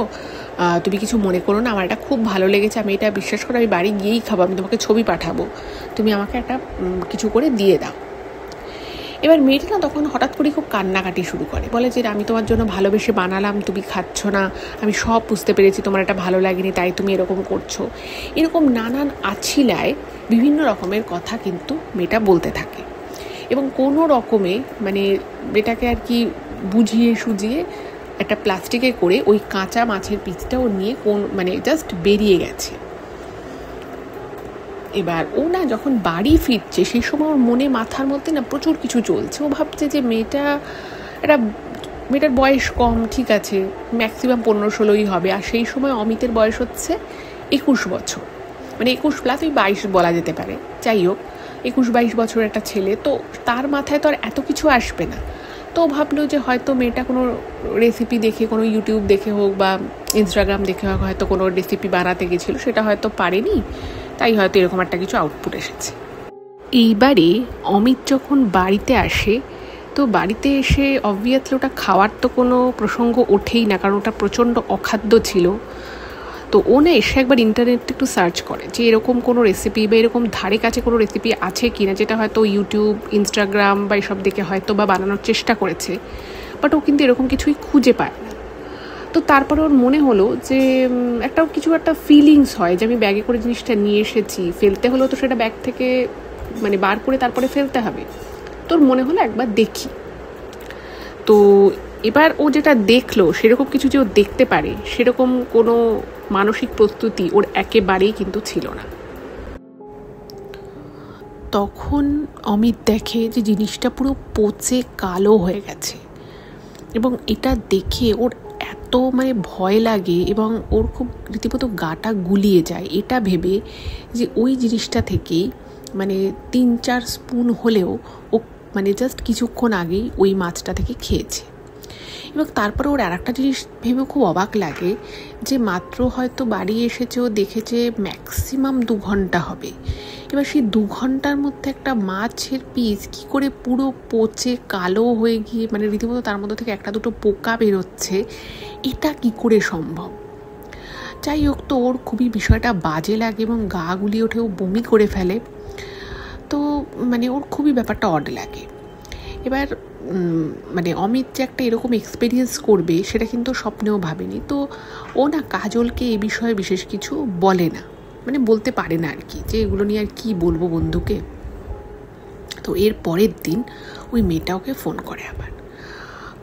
তুমি কিছু মনে করো না, আমার এটা খুব ভালো লেগেছে, আমি এটা বিশ্বাস করো আমি বাড়ি গিয়েই খাবো, আমি তোমাকে ছবি পাঠাবো, তুমি আমাকে একটা কিছু করে দিয়ে দাও। এবার মেয়েটা না তখন হঠাৎ করে খুব কান্নাকাটি শুরু করে, বলে যে আমি তোমার জন্য ভালোবেসে বানালাম, তুমি খাচ্ছ না, আমি সব বুঝতে পেরেছি তোমার এটা ভালো লাগেনি, তাই তুমি এরকম করছো। এরকম নানান আছিলায় বিভিন্ন রকমের কথা কিন্তু মেয়েটা বলতে থাকে, এবং কোনো রকমে মেয়েটাকে আর কি বুঝিয়ে সুঝিয়ে একটা প্লাস্টিকে করে ওই কাঁচা মাছের পিসটাও নিয়ে জাস্ট বেরিয়ে গেছে। এবার ও না যখন বাড়ি ফিরছে, সেই সময় ওর মনে মাথার মধ্যে না প্রচুর কিছু চলছে। ও ভাবছে যে মেয়েটা একটা মেয়েটার বয়স কম, ঠিক আছে, ম্যাক্সিমাম 15-16ই হবে। আর সেই সময় অমিতের বয়স হচ্ছে 21 বছর, মানে 21 প্লাস, ওই 22 বলা যেতে পারে। যাই হোক, 21-22 বছর একটা ছেলে, তো তার মাথায় তো আর এত কিছু আসবে না। তো ভাবলো যে হয়তো মেয়েটা কোনো রেসিপি দেখে, কোনো ইউটিউব দেখে হোক বা ইনস্টাগ্রাম দেখে হোক, হয়তো কোনো রেসিপি বানাতে গেছিলো, সেটা হয়তো পারেনি, তাই হয়তো এরকম একটা কিছু আউটপুট এসেছে। এইবারে অমিত যখন বাড়িতে আসে, তো বাড়িতে এসে অবভিয়াসলি ওটা খাওয়ার তো কোনো প্রসঙ্গ ওঠেই না, কারণ ওটা প্রচণ্ড অখাদ্য ছিল। তো ও না এসে একবার ইন্টারনেটে একটু সার্চ করে যে এরকম কোনো রেসিপি বা এরকম ধারে কাছে কোনো রেসিপি আছে কি না, যেটা হয়তো ইউটিউব, ইনস্টাগ্রাম বা এসব দেখে হয়তো বা বানানোর চেষ্টা করেছে, বাট ও কিন্তু এরকম কিছুই খুঁজে পায় না। তো তারপরে ওর মনে হলো যে একটা ফিলিংস হয় যে আমি ব্যাগে করে জিনিসটা নিয়ে এসেছি, ফেলতে হলেও তো সেটা ব্যাগ থেকে মানে বার করে তারপরে ফেলতে হবে। তোর মনে হলো একবার দেখি। তো এবার ও যেটা দেখলো, সেরকম কিছু যে ও দেখতে পারে সেরকম কোনো মানসিক প্রস্তুতি ওর একেবারেই কিন্তু ছিল না। তখন অমিত দেখে যে জিনিসটা পুরো পচে কালো হয়ে গেছে, এবং এটা দেখে ওর এত মানে ভয় লাগে এবং ওর খুব রীতিমতো গাটা গুলিয়ে যায়, এটা ভেবে যে ওই জিনিসটা থেকেই মানে 3-4 স্পুন হলেও ও মানে জাস্ট কিছুক্ষণ আগেই ওই মাছটা থেকে খেয়েছে। এবং তারপরে ওর আর একটা জিনিস ভেবে খুব অবাক লাগে যে মাত্র হয়তো বাড়ি এসেছে, ও দেখেছে ম্যাক্সিমাম 2 ঘন্টা হবে। এবার সেই 2 ঘন্টার মধ্যে একটা মাছের পিস কী করে পুরো পচে কালো হয়ে গিয়ে মানে রীতিমতো তার মধ্যে থেকে 1-2 পোকা বেরোচ্ছে, এটা কি করে সম্ভব? যাই হোক, তো ওর খুবই বিষয়টা বাজে লাগে এবং গা গুলিয়ে ওঠে, ও বমি করে ফেলে। তো মানে ওর খুবই ব্যাপারটা অড লাগে। এবার মানে অমিত যে একটা এরকম এক্সপিরিয়েন্স করবে সেটা কিন্তু স্বপ্নেও ভাবেনি। তো ও না কাজলকে এ বিষয়ে বিশেষ কিছু বলে না, মানে বলতে পারে না আর কি, যে এগুলো নিয়ে আর কি বলবো বন্ধুকে। তো এর পরের দিন ওই মেয়েটা ওকে ফোন করে, আবার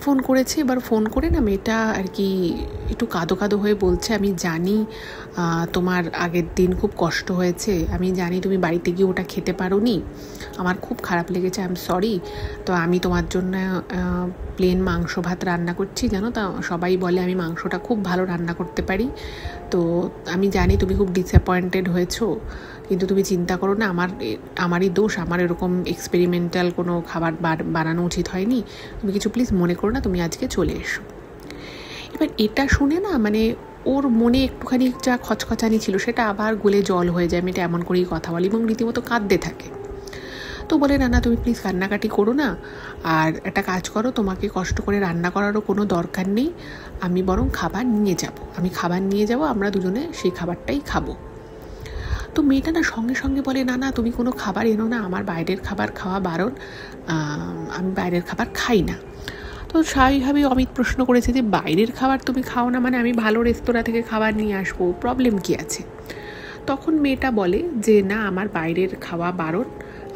ফোন করেছে। এবার ফোন করে না মেয়েটা আর কি একটু কাঁদো কাঁদো হয়ে বলছে, আমি জানি তোমার আগের দিন খুব কষ্ট হয়েছে, আমি জানি তুমি বাড়িতে গিয়ে ওটা খেতে পারোনি, আমার খুব খারাপ লেগেছে, আই এম সরি। তো আমি তোমার জন্য প্লেন মাংস ভাত রান্না করছি, জানো তো সবাই বলে আমি মাংসটা খুব ভালো রান্না করতে পারি। তো আমি জানি তুমি খুব ডিসঅ্যাপয়েন্টেড হয়েছো, কিন্তু তুমি চিন্তা করো না, আমারই দোষ, আমার এরকম এক্সপেরিমেন্টাল কোনো খাবার বানানো উচিত হয়নি, তুমি কিছু প্লিজ মনে করো না, তুমি আজকে চলে এসো। এবার এটা শুনে না মানে ওর মনে একটুখানি যা খচখচানি ছিল সেটা আবার গলে জল হয়ে যায়। মেয়েটা এমন করেই কথা বলে এবং রীতিমতো কাঁদতে থাকে। তো বলে, না তুমি প্লিজ কান্নাকাটি করো না, আর একটা কাজ করো, তোমাকে কষ্ট করে রান্না করারও কোনো দরকার নেই, আমি বরং খাবার নিয়ে যাব, আমরা দুজনে সেই খাবারটাই খাবো। তো মেয়েটা না সঙ্গে সঙ্গে বলে, না তুমি কোনো খাবার এনো না, আমার বাইরের খাবার খাওয়া বারণ, আমি বাইরের খাবার খাই না। তো স্বাভাবিকভাবেই অমিত প্রশ্ন করেছে যে বাইরের খাবার তুমি খাও না মানে আমি ভালো রেস্তোরাঁ থেকে খাবার নিয়ে আসবো, প্রবলেম কি আছে? তখন মেয়েটা বলে যে না, আমার বাইরের খাওয়া বারণ,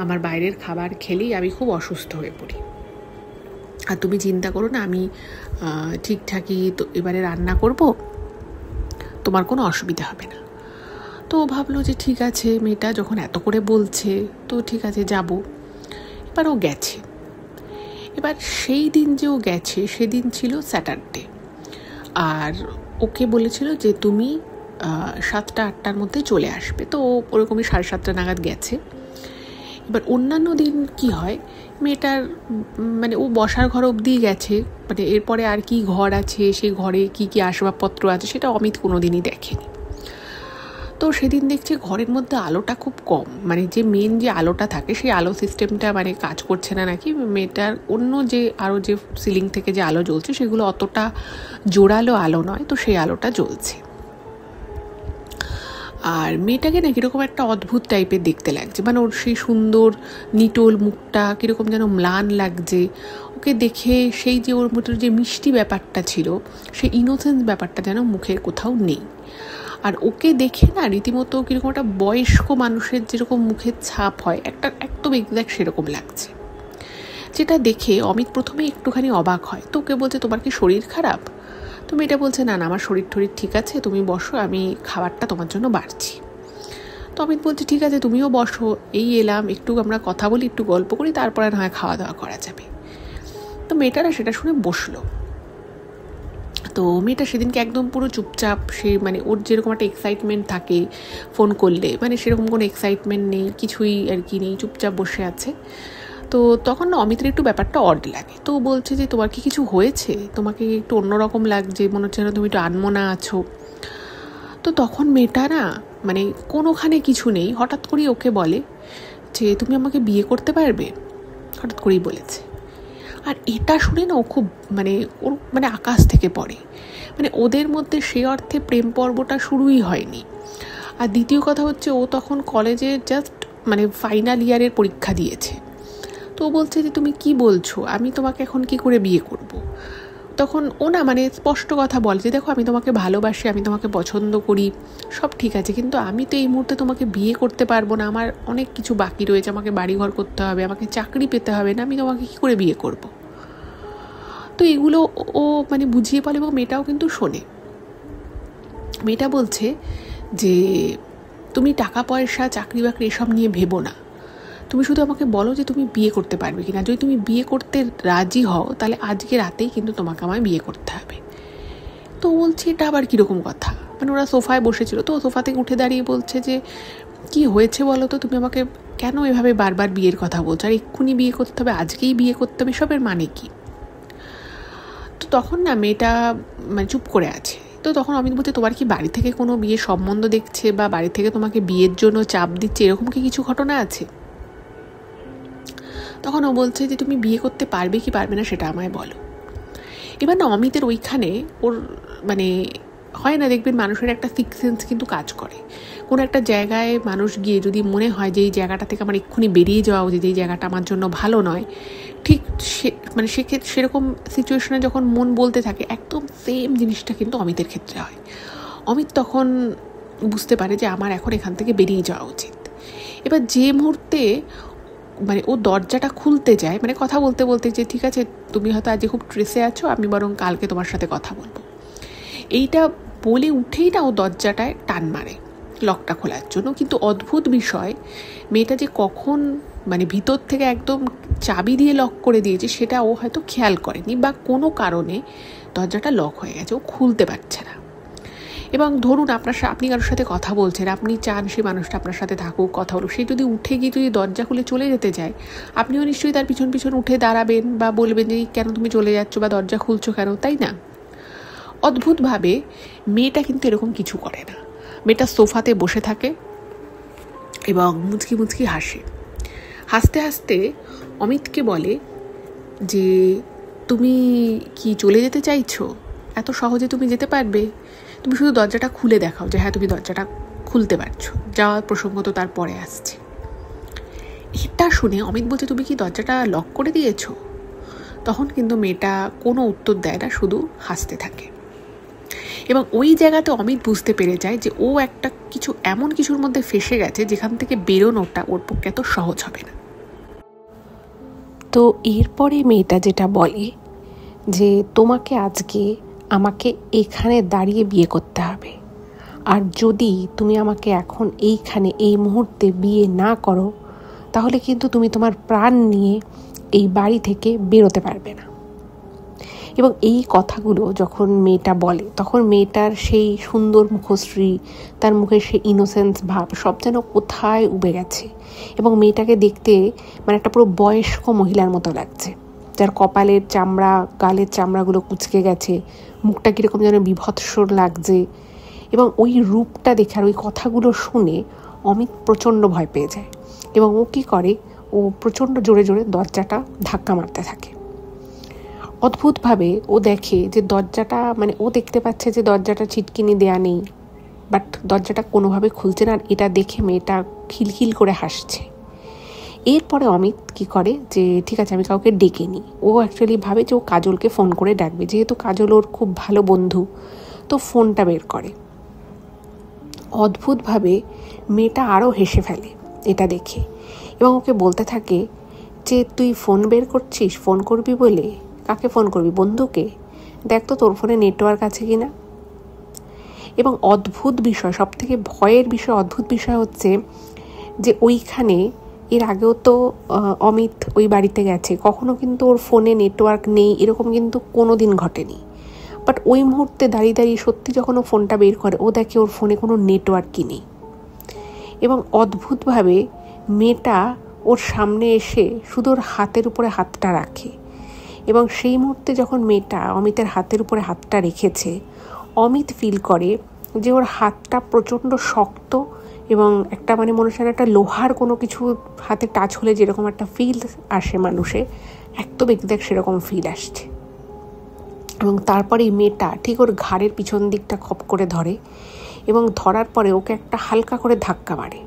আমার বাইরের খাবার খেলেই আমি খুব অসুস্থ হয়ে পড়ি, আর তুমি চিন্তা করো না, আমি ঠিকঠাকই তো এবারে রান্না করব, তোমার কোনো অসুবিধা হবে না। তো ভাবলো যে ঠিক আছে, মেয়েটা যখন এত করে বলছে তো ঠিক আছে যাব। এবার ও গেছে। এবার সেই দিন যে ও গেছে সেদিন ছিল স্যাটারডে, আর ওকে বলেছিল যে তুমি 7টা-8টার মধ্যে চলে আসবে। তো ওরকমই 7:30 নাগাদ গেছে। এবার অন্যান্য দিন কি হয়, মেয়েটার মানে ও বসার ঘর অবধি গেছে, মানে এরপরে আর কি ঘর আছে, সেই ঘরে কি কি আসবাবপত্র আছে সেটা অমিত কোনো দিনই দেখেনি। তো সেদিন দেখছে ঘরের মধ্যে আলোটা খুব কম, মানে যে মেন যে আলোটা থাকে সেই আলো সিস্টেমটা মানে কাজ করছে না নাকি। মেয়েটার অন্য যে আরও যে সিলিং থেকে যে আলো জ্বলছে সেগুলো অতটা জোরালো আলো নয়, তো সেই আলোটা জ্বলছে। আর মেয়েটাকে না কীরকম একটা অদ্ভুত টাইপের দেখতে লাগছে, মানে ওর সেই সুন্দর নিটোল মুখটা কীরকম যেন ম্লান লাগছে। ওকে দেখে সেই যে ওর মধ্যে যে মিষ্টি ব্যাপারটা ছিল, সেই ইনোসেন্স ব্যাপারটা যেন মুখের কোথাও নেই। আর ওকে দেখে না রীতিমতো কীরকম একটা বয়স্ক মানুষের যেরকম মুখের ছাপ হয় একদম এক্স্যাক্ট সেরকম লাগছে, যেটা দেখে অমিত প্রথমে একটুখানি অবাক হয়। তো ওকে বলছে, তোমার কি শরীর খারাপ? তো মেয়েটা বলছে, না আমার শরীর ঠিক আছে, তুমি বসো, আমি খাবারটা তোমার জন্য বাড়ছি। তো অমিত বলছে, ঠিক আছে তুমিও বসো, এই এলাম, একটু আমরা কথা বলি, একটু গল্প করি, তারপরে না হয় খাওয়া দাওয়া করা যাবে। তো মেয়েটারা সেটা শুনে বসলো। তো মেয়েটা সেদিনকে একদম পুরো চুপচাপ, সে মানে ওর যেরকম একটা এক্সাইটমেন্ট থাকে ফোন করলে, মানে সেরকম কোনো এক্সাইটমেন্ট নেই, কিছুই আর কি নেই, চুপচাপ বসে আছে। তো তখন না অমিতের একটু ব্যাপারটা অড লাগে। তো বলছে যে তোমার কি কিছু হয়েছে, তোমাকে একটু অন্যরকম লাগছে, মনে হচ্ছে না তুমি একটু আনমনা আছো। তো তখন মেয়েটা না মানে কোনোখানে কিছু নেই, হঠাৎ করেই ওকে বলে যে তুমি আমাকে বিয়ে করতে পারবে, হঠাৎ করেই বলেছে। আর এটা শুনে না ও খুব মানে ওর মানে আকাশ থেকে পড়ে, মানে ওদের মধ্যে সে অর্থে প্রেম পর্বটা শুরুই হয়নি। আর দ্বিতীয় কথা হচ্ছে ও তখন কলেজে জাস্ট মানে ফাইনাল ইয়ারের পরীক্ষা দিয়েছে। তো ও বলছে যে তুমি কি বলছো, আমি তোমাকে এখন কি করে বিয়ে করব। তখন ও না মানে স্পষ্ট কথা বলে যে দেখো আমি তোমাকে ভালোবাসি, আমি তোমাকে পছন্দ করি, সব ঠিক আছে, কিন্তু আমি তো এই মুহূর্তে তোমাকে বিয়ে করতে পারবো না, আমার অনেক কিছু বাকি রয়েছে, আমাকে বাড়িঘর করতে হবে, আমাকে চাকরি পেতে হবে, না আমি তোমাকে কী করে বিয়ে করব। তো এগুলো ও মানে বুঝিয়ে বলে এবং মেয়েটাও কিন্তু শোনে। মেয়েটা বলছে যে তুমি টাকা পয়সা চাকরি বাকরি এসব নিয়ে ভেবো না, তুমি শুধু আমাকে বলো যে তুমি বিয়ে করতে পারবে কিনা, যদি তুমি বিয়ে করতে রাজি হও তাহলে আজকে রাতেই কিন্তু তোমাকে আমায় বিয়ে করতে হবে। তো বলছে এটা আবার কীরকম কথা, মানে ওরা সোফায় বসেছিল, তো সোফা থেকে উঠে দাঁড়িয়ে বলছে যে কি হয়েছে বলো তো, তুমি আমাকে কেন এভাবে বারবার বিয়ের কথা বলছো, আর এক্ষুনি বিয়ে করতে হবে, আজকেই বিয়ে করতে হবে, সবের মানে কি। তো তখন না মেয়েটা মানে চুপ করে আছে। তো তখন অমিত বলছে তোমার কি বাড়ি থেকে কোনো বিয়ের সম্বন্ধ দেখছে বা বাড়ি থেকে তোমাকে বিয়ের জন্য চাপ দিচ্ছে, এরকম কি কিছু ঘটনা আছে। তখন ও বলছে যে তুমি বিয়ে করতে পারবে কি পারবে না সেটা আমায় বলো। এবার না অমিতের ওইখানে ওর মানে হয় না, দেখবেন মানুষের একটা সিক্স সেন্স কিন্তু কাজ করে। কোনো একটা জায়গায় মানুষ গিয়ে যদি মনে হয় যে এই জায়গাটা থেকে আমার এক্ষুনি বেরিয়ে যাওয়া উচিত, এই জায়গাটা আমার জন্য ভালো নয়, ঠিক সে মানে সেক্ষেত্রে সেরকম সিচুয়েশনে যখন মন বলতে থাকে, একদম সেম জিনিসটা কিন্তু অমিতের ক্ষেত্রে হয়। অমিত তখন বুঝতে পারে যে আমার এখন এখান থেকে বেরিয়ে যাওয়া উচিত। এবার যে মুহূর্তে মানে ও দরজাটা খুলতে যায়, মানে কথা বলতে বলতে যে ঠিক আছে তুমি হয়তো আজকে খুব স্ট্রেসে আছো, আমি বরং কালকে তোমার সাথে কথা বলবো, এইটা বলে উঠেই না ও দরজাটায় টান মারে লকটা খোলার জন্য। কিন্তু অদ্ভুত বিষয়, মেয়েটা যে কখন মানে ভিতর থেকে একদম চাবি দিয়ে লক করে দিয়েছে সেটা ও হয়তো খেয়াল করেনি, বা কোনো কারণে দরজাটা লক হয়ে গেছে, ও খুলতে পারছে না। এবং ধরুন আপনি কারোর সাথে কথা বলছেন, আপনি চান সেই মানুষটা আপনার সাথে থাকুক, কথা বলুক, সে যদি উঠে গিয়ে যদি দরজা খুলে চলে যেতে চায়, আপনিও নিশ্চয়ই তার পিছন পিছন উঠে দাঁড়াবেন বা বলবেন যে কেন তুমি চলে যাচ্ছ বা দরজা খুলছো কেন, তাই না। অদ্ভুতভাবে মেয়েটা কিন্তু এরকম কিছু করে না। মেয়েটা সোফাতে বসে থাকে এবং মুচকি মুচকি হাসে। হাসতে হাসতে অমিতকে বলে যে তুমি কি চলে যেতে চাইছো, এত সহজে তুমি যেতে পারবে, তুমি শুধু দরজাটা খুলে দেখাও যে হ্যাঁ তুমি দরজাটা খুলতে পারছো, যাওয়ার প্রসঙ্গ তো তারপরে আসছে। এটা শুনে অমিত বলছে তুমি কি দরজাটা লক করে দিয়েছো। তখন কিন্তু মেয়েটা কোনো উত্তর দেয় না, শুধু হাসতে থাকে। এবং ওই জায়গাতে অমিত বুঝতে পেরে যায় যে ও একটা কিছু এমন কিছুর মধ্যে ফেসে গেছে যেখান থেকে বেরোনোটা ওর পক্ষে এত সহজ হবে না। তো এরপরে মেয়েটা যেটা বলে যে তোমাকে আজকে আমাকে এখানে দাঁড়িয়ে বিয়ে করতে হবে, আর যদি তুমি আমাকে এখন এইখানে এই মুহূর্তে বিয়ে না করো তাহলে কিন্তু তুমি তোমার প্রাণ নিয়ে এই বাড়ি থেকে বেরোতে পারবে না। এবং এই কথাগুলো যখন মেয়েটা বলে তখন মেয়েটার সেই সুন্দর মুখশ্রী, তার মুখের সেই ইনোসেন্স ভাব সব যেন কোথায় উবে গেছে। এবং মেয়েটাকে দেখতে মানে একটা পুরো বয়স্ক মহিলার মতো লাগছে, যার কপালের চামড়া গালের চামড়াগুলো কুঁচকে গেছে, মুখটা কীরকম যেন বিভৎসর লাগছে। এবং ওই রূপটা দেখে আর ওই কথাগুলো শুনে অমিত প্রচণ্ড ভয় পেয়ে যায় এবং ও কী করে, ও প্রচণ্ড জোরে জোরে দরজাটা ধাক্কা মারতে থাকে। অদ্ভুতভাবে ও দেখে যে দরজাটা মানে ও দেখতে পাচ্ছে যে দরজাটা ছিটকিনি দেয়া নেই, বাট দরজাটা কোনোভাবে খুলছে না। এটা দেখে মেয়েটা খিলখিল করে হাসছে। এরপরে অমিত কি করে যে ঠিক আছে আমি কাউকে ডেকে নিই। ও অ্যাকচুয়ালি ভাবে যে ও কাজলকে ফোন করে ডাকবে, যেহেতু কাজল ওর খুব ভালো বন্ধু, তো ফোনটা বের করে। অদ্ভুতভাবে মেয়েটা আরও হেসে ফেলে এটা দেখে এবং ওকে বলতে থাকে যে তুই ফোন বের করছিস, ফোন করবি বলে, কাকে ফোন করবি, বন্ধুকে, দেখ তো তোর ফোনে নেটওয়ার্ক আছে কি না। এবং অদ্ভুত বিষয়, সব থেকে ভয়ের বিষয়, অদ্ভুত বিষয় হচ্ছে যে ওইখানে এর আগেও তো অমিত ওই বাড়িতে গেছে, কখনো কিন্তু ওর ফোনে নেটওয়ার্ক নেই এরকম কিন্তু কোনো দিন ঘটেনি। বাট ওই মুহূর্তে দাঁড়িয়ে দাঁড়িয়ে সত্যি যখন ও ফোনটা বের করে, ও দেখে ওর ফোনে কোনো নেটওয়ার্কই নেই। এবং অদ্ভুতভাবে মেয়েটা ওর সামনে এসে শুধু ওর হাতের উপরে হাতটা রাখে। এবং সেই মুহূর্তে যখন মেয়েটা অমিতের হাতের উপরে হাতটা রেখেছে, অমিত ফিল করে যে ওর হাতটা প্রচণ্ড শক্ত এবং একটা মনে হচ্ছে একটা লোহার কোনো কিছু হাতে টাচ হলে যেরকম একটা ফিল আসে মানুষে, একদম একদম সেরকম ফিল আসছে। এবং তারপরে মেয়েটা ঠিক ওর ঘাড়ের পিছন দিকটা খপ করে ধরে এবং ধরার পরে ওকে একটা হালকা করে ধাক্কা মারে।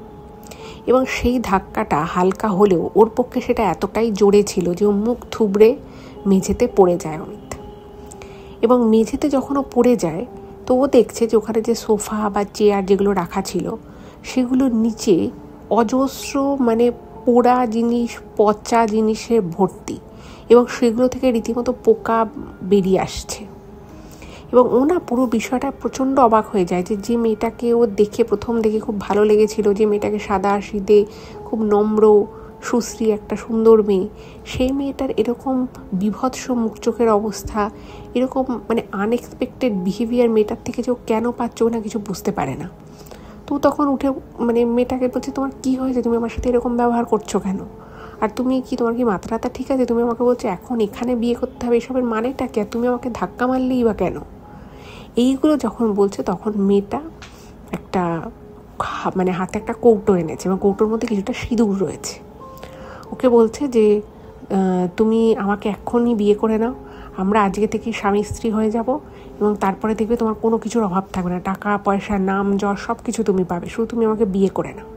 এবং সেই ধাক্কাটা হালকা হলেও ওর পক্ষে সেটা এতটাই জোরে ছিল যে ও মুখ থুবড়ে মেঝেতে পড়ে যায় অমিত। এবং মেঝেতে যখন ও পড়ে যায় তো ও দেখছে যে ওখানে যে সোফা বা চেয়ার যেগুলো রাখা ছিল সেগুলোর নিচে অজস্র পোড়া জিনিস, পচা জিনিসে ভর্তি, এবং সেগুলো থেকে রীতিমতো পোকা বেরিয়ে আসছে। এবং ও না পুরো বিষয়টা প্রচণ্ড অবাক হয়ে যায় যে মেয়েটাকে ও প্রথম দেখে খুব ভালো লেগেছিল, যে মেয়েটাকে সাদা সিধে খুব নম্র সুশ্রী একটা সুন্দর মেয়ে, সেই মেয়েটার এরকম বীভৎস মুখ চোখের অবস্থা, এরকম আনএক্সপেক্টেড বিহেভিয়ার মেয়েটার থেকে যে ও কেন পাচ্ছে ও না কিছু বুঝতে পারে না। তো তখন উঠে মেয়েটাকে বলছে, তোমার কি হয়েছে, তুমি আমার সাথে এরকম ব্যবহার করছো কেন, আর তুমি কি, তোমার কি মাথাটা ঠিক আছে, তুমি আমাকে বলছো এখন এখানে বিয়ে করতে হবে, এসবের মানেটা কি, আর তুমি আমাকে ধাক্কা মারলেই বা কেন। এইগুলো যখন বলছে তখন মেয়েটা একটা হাতে একটা কৌটো এনেছে এবং কৌটোর মধ্যে কিছুটা সিঁদুর রয়েছে। ওকে বলছে যে তুমি আমাকে এক্ষুনি বিয়ে করে নাও, আমরা আজকে থেকে স্বামী স্ত্রী হয়ে যাব, এবং তারপরে দেখবে তোমার কোনো কিছুর অভাব থাকবে না, টাকা পয়সা নাম যশ সব কিছু তুমি পাবে, শুধু তুমি আমাকে বিয়ে করে নাও।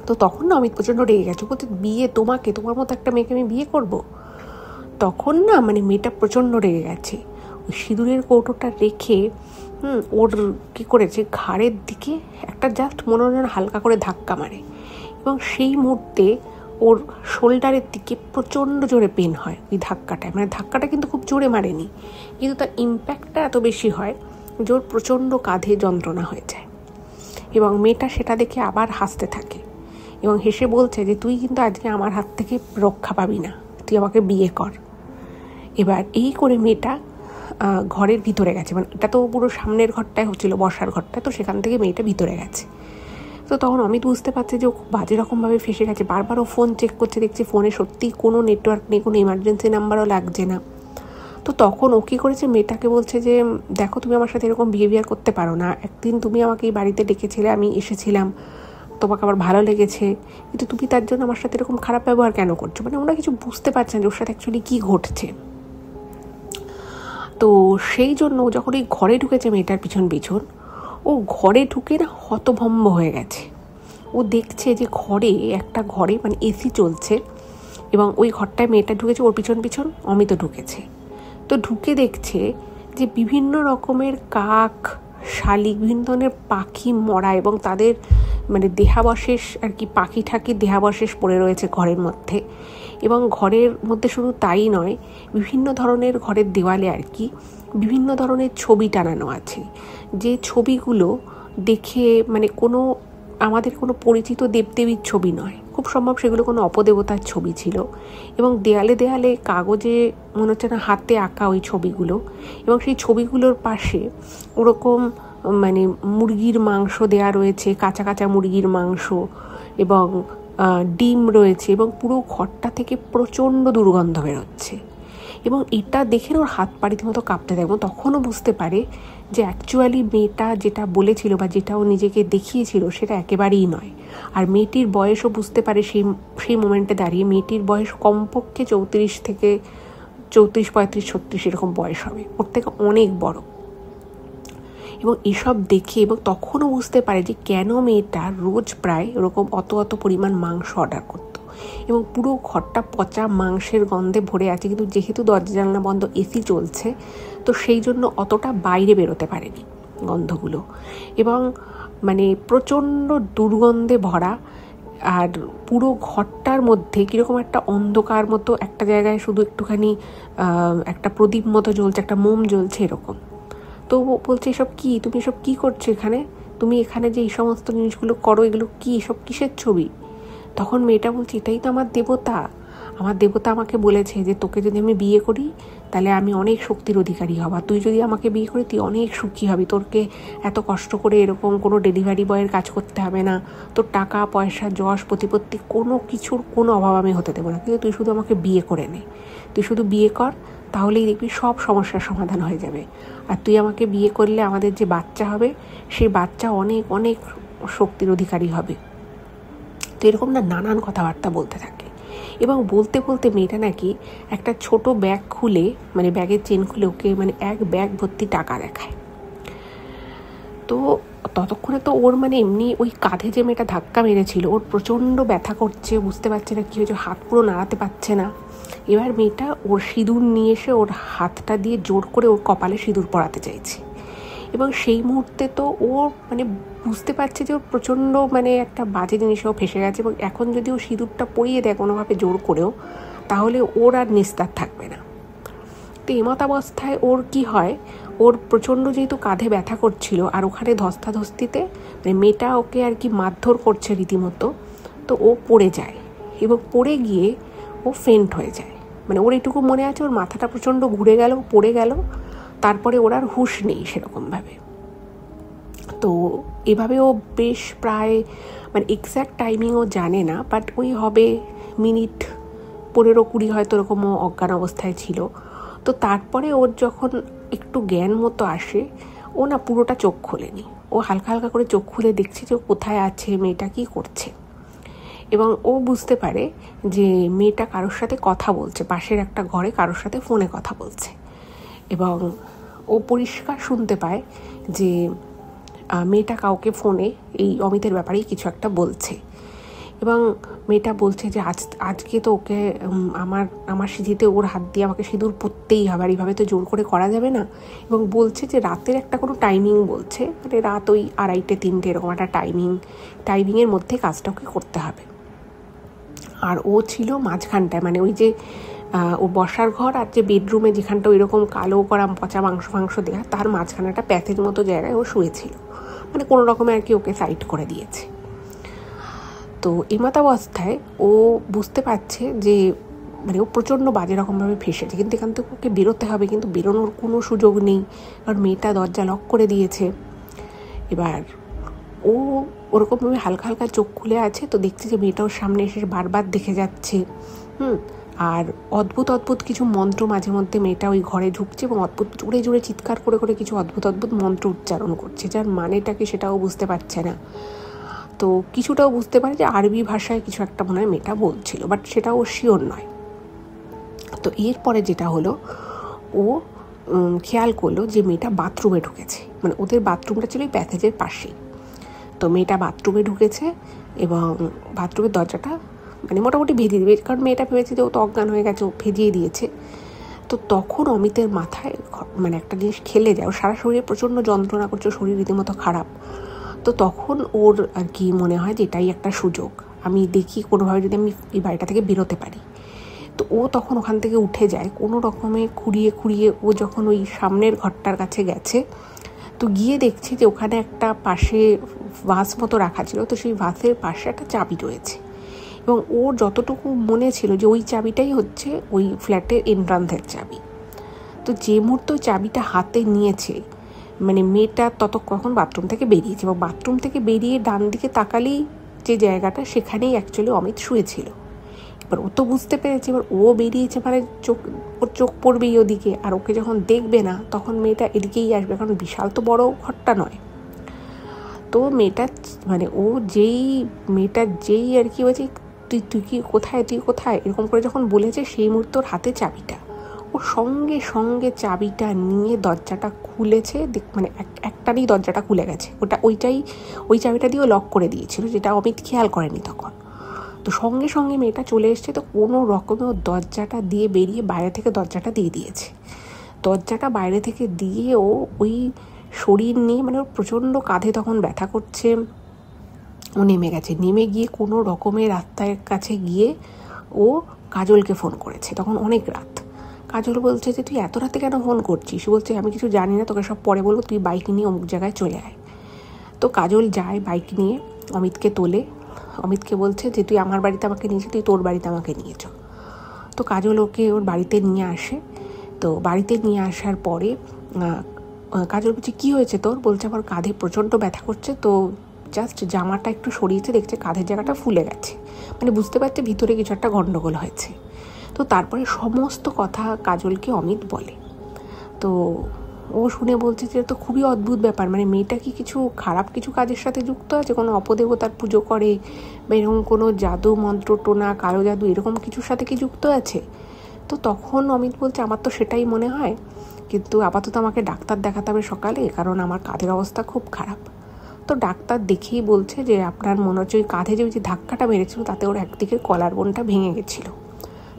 তো তখন না অমিত প্রচণ্ড রেগে গেছে, বলতে বিয়ে তোমাকে, তোমার মতো একটা মেয়েকে আমি বিয়ে করব? তখন না মেয়েটা প্রচণ্ড রেগে গেছে। ওই সিঁদুরের কৌটোটা রেখে ওর কী করেছে, ঘাড়ের দিকে একটা জাস্ট মনোরঞ্জন হালকা করে ধাক্কা মারে, এবং সেই মুহূর্তে ওর শোল্ডারের দিকে প্রচণ্ড জোরে পেন হয় ওই ধাক্কাটায়। ধাক্কাটা কিন্তু খুব জোরে মারেনি, কিন্তু তার ইম্প্যাক্টটা এত বেশি হয় যে ওর প্রচণ্ড কাঁধে যন্ত্রণা হয়ে যায়। এবং মেয়েটা সেটা দেখে আবার হাসতে থাকে এবং হেসে বলছে যে তুই কিন্তু আজকে আমার হাত থেকে রক্ষা পাবি না, তুই আমাকে বিয়ে কর। এবার এই করে মেয়েটা ঘরের ভিতরে গেছে, এটা তো পুরো সামনের ঘরটায় হচ্ছিল, বসার ঘরটা, তো সেখান থেকে মেয়েটা ভিতরে গেছে। তো তখন অমিত বুঝতে পারছে যে ও খুব বাজে রকমভাবে ফেসে গেছে। বারবার ও ফোন চেক করছে, দেখছে ফোনে সত্যিই কোনো নেটওয়ার্ক নেই, কোনো ইমার্জেন্সি নাম্বারও লাগছে না। তো তখন ও কী করেছে, মেয়েটাকে বলছে যে দেখো তুমি আমার সাথে এরকম বিহেভিয়ার করতে পারো না, একদিন তুমি আমাকে এই বাড়িতে ডেকেছিলে, আমি এসেছিলাম, তোমাকে আমার ভালো লেগেছে, কিন্তু তুমি তার জন্য আমার সাথে এরকম খারাপ ব্যবহার কেন করছো? ওরা কিছু বুঝতে পারছেন যে ওর সাথে অ্যাকচুয়ালি কী ঘটছে। তো সেই জন্য যখন এই ঘরে ঢুকেছে মেয়েটার পিছন পিছন, ও ঘরে ঢুকে না হতভম্ব হয়ে গেছে। ও দেখছে যে একটা ঘরে এসি চলছে, এবং ওই ঘরটায় মেয়েটা ঢুকেছে, ওর পিছন পিছন অমিতও ঢুকেছে। তো ঢুকে দেখছে যে বিভিন্ন রকমের কাক, শালিক, বিভিন্ন ধরনের পাখি মরা, এবং তাদের দেহাবশেষ আর কি, পাখি ঠাকির দেহাবশেষ পড়ে রয়েছে ঘরের মধ্যে। এবং ঘরের মধ্যে শুধু তাই নয়, বিভিন্ন ধরনের ঘরের দেওয়ালে আর কি বিভিন্ন ধরনের ছবি টানানো আছে, যে ছবিগুলো দেখে আমাদের কোনো পরিচিত দেবদেবীর ছবি নয়, খুব সম্ভব সেগুলো কোনো অপদেবতার ছবি ছিল। এবং দেয়ালে দেয়ালে কাগজে মনে হচ্ছে না হাতে আঁকা ওই ছবিগুলো, এবং সেই ছবিগুলোর পাশে ওরকম মুরগির মাংস দেয়া রয়েছে, কাঁচা কাঁচা মুরগির মাংস, এবং ডিম রয়েছে, এবং পুরো ঘরটা থেকে প্রচণ্ড দুর্গন্ধ বেরোচ্ছে। এবং এটা দেখে ওর হাত পা রীতিমতো কাঁপতে থাকে। তখনও বুঝতে পারে যে অ্যাকচুয়ালি মেয়েটা যেটা বলেছিল বা যেটা ও নিজেকে দেখিয়েছিল সেটা একেবারেই নয়। আর মেয়েটির বয়সও বুঝতে পারে সেই মোমেন্টে দাঁড়িয়ে, মেয়েটির বয়স কমপক্ষে 34 থেকে 34, 35, 36 এরকম বয়স হবে, ওর থেকে অনেক বড়। এবং এসব দেখে এবং তখনও বুঝতে পারে যে কেন মেয়েটা রোজ প্রায় ওরকম অত পরিমাণ মাংস অর্ডার করত, এবং পুরো ঘরটা পচা মাংসের গন্ধে ভরে আছে। কিন্তু যেহেতু দরজা জানলা বন্ধ, এসি চলছে, তো সেই জন্য অতটা বাইরে বেরোতে পারেনি গন্ধগুলো, এবং প্রচণ্ড দুর্গন্ধে ভরা। আর পুরো ঘরটার মধ্যে কীরকম একটা অন্ধকার মতো, একটা জায়গায় শুধু একটুখানি একটা প্রদীপ মতো জ্বলছে, একটা মোম জ্বলছে এরকম। তো বলছে এসব কি, তুমি এসব কী করছো এখানে, তুমি এখানে যে এই সমস্ত জিনিসগুলো করো, এগুলো কি, সব কিসের ছবি? তখন মেয়েটা বলছে এটাই তো আমার দেবতা, আমার দেবতা আমাকে বলেছে যে তোকে যদি আমি বিয়ে করি তাহলে আমি অনেক শক্তির অধিকারী হব, তুই যদি আমাকে বিয়ে করি তুই অনেক সুখী হবি, তোরকে এত কষ্ট করে এরকম কোনো ডেলিভারি বয়ের কাজ করতে হবে না, তোর টাকা পয়সা যশ প্রতিপত্তি কোনো কিছুর কোনো অভাব আমি হতে দেবো না, কিন্তু তুই শুধু আমাকে বিয়ে করে নে, তুই শুধু বিয়ে কর, তাহলেই দেখবি সব সমস্যার সমাধান হয়ে যাবে। আর তুই আমাকে বিয়ে করলে আমাদের যে বাচ্চা হবে সেই বাচ্চা অনেক অনেক শক্তির অধিকারী হবে। তো এরকম না নানান কথাবার্তা বলতে থাকে এবং বলতে বলতে মেয়েটা নাকি একটা ছোট ব্যাগ খুলে, মানে ব্যাগের চেন খুলে ওকে মানে এক ব্যাগ ভর্তি টাকা দেখায়। তো ততক্ষণে তো ওর মানে এমনি ওই কাঁধে যে মেয়েটা ধাক্কা মেরেছিল ওর প্রচণ্ড ব্যথা করছে, বুঝতে পারছে না কী হয়েছে, হাত পুরো নাড়াতে পারছে না। এবার মেয়েটা ওর সিঁদুর নিয়ে এসে ওর হাতটা দিয়ে জোর করে ওর কপালে সিঁদুর পরাতে চাইছে এবং সেই মুহূর্তে তো ও মানে বুঝতে পারছে যে ওর প্রচণ্ড মানে একটা বাজে জিনিসেও ফেসে গেছে এবং এখন যদি ও সিঁদুরটা পরিয়ে দেয় কোনোভাবে জোর করেও তাহলে ওর আর নিস্তার থাকবে না। তো এমতাবস্থায় ওর কি হয়, ওর প্রচণ্ড যেহেতু কাঁধে ব্যথা করছিল আর ওখানে ধস্তাধস্তিতে মানে মেয়েটা ওকে আর কি মারধর করছে রীতিমতো, তো ও পড়ে যায় এবং পড়ে গিয়ে ও ফেন্ট হয়ে যায়। মানে ওর এটুকু মনে আছে ওর মাথাটা প্রচণ্ড ঘুরে গেল, পড়ে গেল, তারপরে ওর আর হুঁশ নেই সেরকমভাবে। তো এভাবে ও বেশ প্রায় মানে এক্স্যাক্ট টাইমিং ও জানে না, বাট ওই হবে মিনিট 15-20 হয়তো এরকম ও অজ্ঞান অবস্থায় ছিল। তো তারপরে ওর যখন একটু জ্ঞান মতো আসে ও না পুরোটা চোখ খোলেনি, ও হালকা হালকা করে চোখ খুলে দেখছে যে ও কোথায় আছে, মেয়েটা কী করছে, এবং ও বুঝতে পারে যে মেয়েটা কারোর সাথে কথা বলছে, পাশের একটা ঘরে কারোর সাথে ফোনে কথা বলছে এবং ও পরিষ্কার শুনতে পায় যে মেয়েটা কাউকে ফোনে এই অমিতের ব্যাপারেই কিছু একটা বলছে এবং মেয়েটা বলছে যে আজকে তো ওকে আমার সিঁথিতে ওর হাত দিয়ে আমাকে সিঁদুর পরতেই হবে, আর এইভাবে তো জোর করে করা যাবে না, এবং বলছে যে রাতের একটা কোনো টাইমিং বলছে, মানে রাত ওই 2:30-3টে এরকম একটা টাইমিংয়ের মধ্যে কাজটা ওকে করতে হবে। আর ও ছিল মাঝখানটায়, মানে ওই যে ও বসার ঘর আর যে বেডরুমে যেখানটা ওই রকম কালো করা পচা মাংস দেওয়া তার মাঝখানে একটা প্যাথের মতো জায়গায় ও শুয়েছিল, মানে কোনো রকমে আর কি ওকে সাইড করে দিয়েছে। তো এমতাবস্থায় ও বুঝতে পারছে যে মানে ও প্রচণ্ড বাজে রকমভাবে ফেসেছে, কিন্তু এখান থেকে ওকে বেরোতে হবে, কিন্তু বেরোনোর কোনো সুযোগ নেই কারণ মেয়েটা দরজা লক করে দিয়েছে। এবার ও ওরকমভাবে হালকা হালকা চোখ খুলে আছে, তো দেখছে যে মেয়েটা ওর সামনে এসে বারবার দেখে যাচ্ছে। আর অদ্ভুত অদ্ভুত কিছু মন্ত্র মাঝে মধ্যে মেয়েটা ওই ঘরে ঢুকছে এবং অদ্ভুত জোরে জোরে চিৎকার করে করে কিছু অদ্ভুত অদ্ভুত মন্ত্র উচ্চারণ করছে, যার মানেটা কি সেটাও বুঝতে পারছে না। তো কিছুটাও বুঝতে পারে যে আরবি ভাষায় কিছু একটা মনে হয় মেয়েটা বলছিল, বাট সেটাও শিওর নয়। তো এরপরে যেটা হলো, ও খেয়াল করলো যে মেয়েটা বাথরুমে ঢুকেছে, মানে ওদের বাথরুমটা ছিল ওই প্যাসেজের পাশেই। তো মেয়েটা বাথরুমে ঢুকেছে এবং বাথরুমের দরজাটা মানে মোটামুটি ভেজিয়ে দিবে, কারণ মেয়েটা ভেবেছে যে ও তো অজ্ঞান হয়ে গেছে, ও ভেজিয়ে দিয়েছে। তো তখন অমিতের মাথায় মানে একটা জিনিস খেলে যায়, ও সারা শরীরে প্রচণ্ড যন্ত্রণা করছে, শরীর রীতিমতো খারাপ। তো তখন ওর আর কি মনে হয় যে এটাই একটা সুযোগ, আমি দেখি কোনোভাবে যদি আমি এই বাড়িটা থেকে বেরোতে পারি। তো ও তখন ওখান থেকে উঠে যায় কোনো রকমে খুঁড়িয়ে খুঁড়িয়ে। ও যখন ওই সামনের ঘরটার কাছে গেছে তো গিয়ে দেখছে যে ওখানে একটা পাশে ভাস মতো রাখা ছিল, তো সেই ভাসের পাশে একটা চাবি রয়েছে এবং ওর যতটুকু মনে ছিল যে ওই চাবিটাই হচ্ছে ওই ফ্ল্যাটের এন্ট্রান্সের চাবি। তো যে মুহূর্তে ওই চাবিটা হাতে নিয়েছে মানে মেয়েটা ততক্ষণ বাথরুম থেকে বেরিয়েছে এবং বাথরুম থেকে বেরিয়ে ডান দিকে তাকালেই যে জায়গাটা সেখানেই অ্যাকচুয়ালি অমিত শুয়েছিল। এবার ও তো বুঝতে পেরেছে, এবার ও বেরিয়েছে মানে ওর চোখ পড়বেই ওদিকে, আর ওকে যখন দেখবে না তখন মেয়েটা এদিকেই আসবে, কারণ বিশাল তো বড় ঘরটা নয়। তো মেয়েটা মানে মেয়েটা যেই আর কি বলছে তুই কি কোথায় এরকম করে যখন বলেছে সেই মুহূর্তে ওর হাতে চাবিটা, ও সঙ্গে সঙ্গে চাবিটা নিয়ে দরজাটা খুলেছে, মানে একটারই দরজাটা খুলে গেছে। ওই চাবিটা দিয়েও লক করে দিয়েছিল, যেটা অমিত খেয়াল করেনি তখন। তো সঙ্গে সঙ্গে মেয়েটা চলে এসছে, তো কোনো রকমে ও দরজাটা দিয়ে বেরিয়ে বাইরে থেকে দরজাটা দিয়ে দিয়েছে। দরজাটা বাইরে থেকে দিয়ে ও ওই শরীর নিয়ে মানে ওর প্রচণ্ড কাঁধে তখন ব্যথা করছে, ও নেমে গেছে। নেমে গিয়ে কোনো রকমের রাস্তার কাছে গিয়ে ও কাজলকে ফোন করেছে, তখন অনেক রাত। কাজল বলছে যে তুই এত রাতে কেন ফোন করছিস? বলছে আমি কিছু জানি না, তোকে সব পরে বলবো, তুই বাইক নিয়ে অমুক জায়গায় চলে আয়। তো কাজল যায় বাইক নিয়ে, অমিতকে তোলে, অমিতকে বলছে যে তুই আমার বাড়িতে আমাকে নিয়েছিস, তুই তোর বাড়িতে আমাকে নিয়েছ। তো কাজল ওকে ওর বাড়িতে নিয়ে আসে। তো বাড়িতে নিয়ে আসার পরে কাজল বলছে কী হয়েছে তোর? বলছে আমার কাঁধে প্রচণ্ড ব্যথা করছে। তো জাস্ট জামাটা একটু সরিয়েছে, দেখছে কাঁধের জায়গাটা ফুলে গেছে, মানে বুঝতে পারছে ভিতরে কিছু একটা গণ্ডগোল হয়েছে। তো তারপরে সমস্ত কথা কাজলকে অমিত বলে। তো ও শুনে বলছে যে তো খুবই অদ্ভুত ব্যাপার, মানে মেয়েটা কি কিছু খারাপ কিছু কাজের সাথে যুক্ত আছে, কোনো অপদেবতার পুজো করে বা এরকম কোনো জাদু মন্ত্র টোনা কালো জাদু এরকম কিছুর সাথে কি যুক্ত আছে? তো তখন অমিত বলছে আমার তো সেটাই মনে হয়, কিন্তু আপাতত আমাকে ডাক্তার দেখাতে হবে সকালে, কারণ আমার কাঁধের অবস্থা খুব খারাপ। তো ডাক্তার দেখেই বলছে যে আপনার মনে হচ্ছে ওই কাঁধে যে ধাক্কাটা মেরেছিল তাতে ওর একদিকে কলার বোনটা ভেঙে গেছিলো।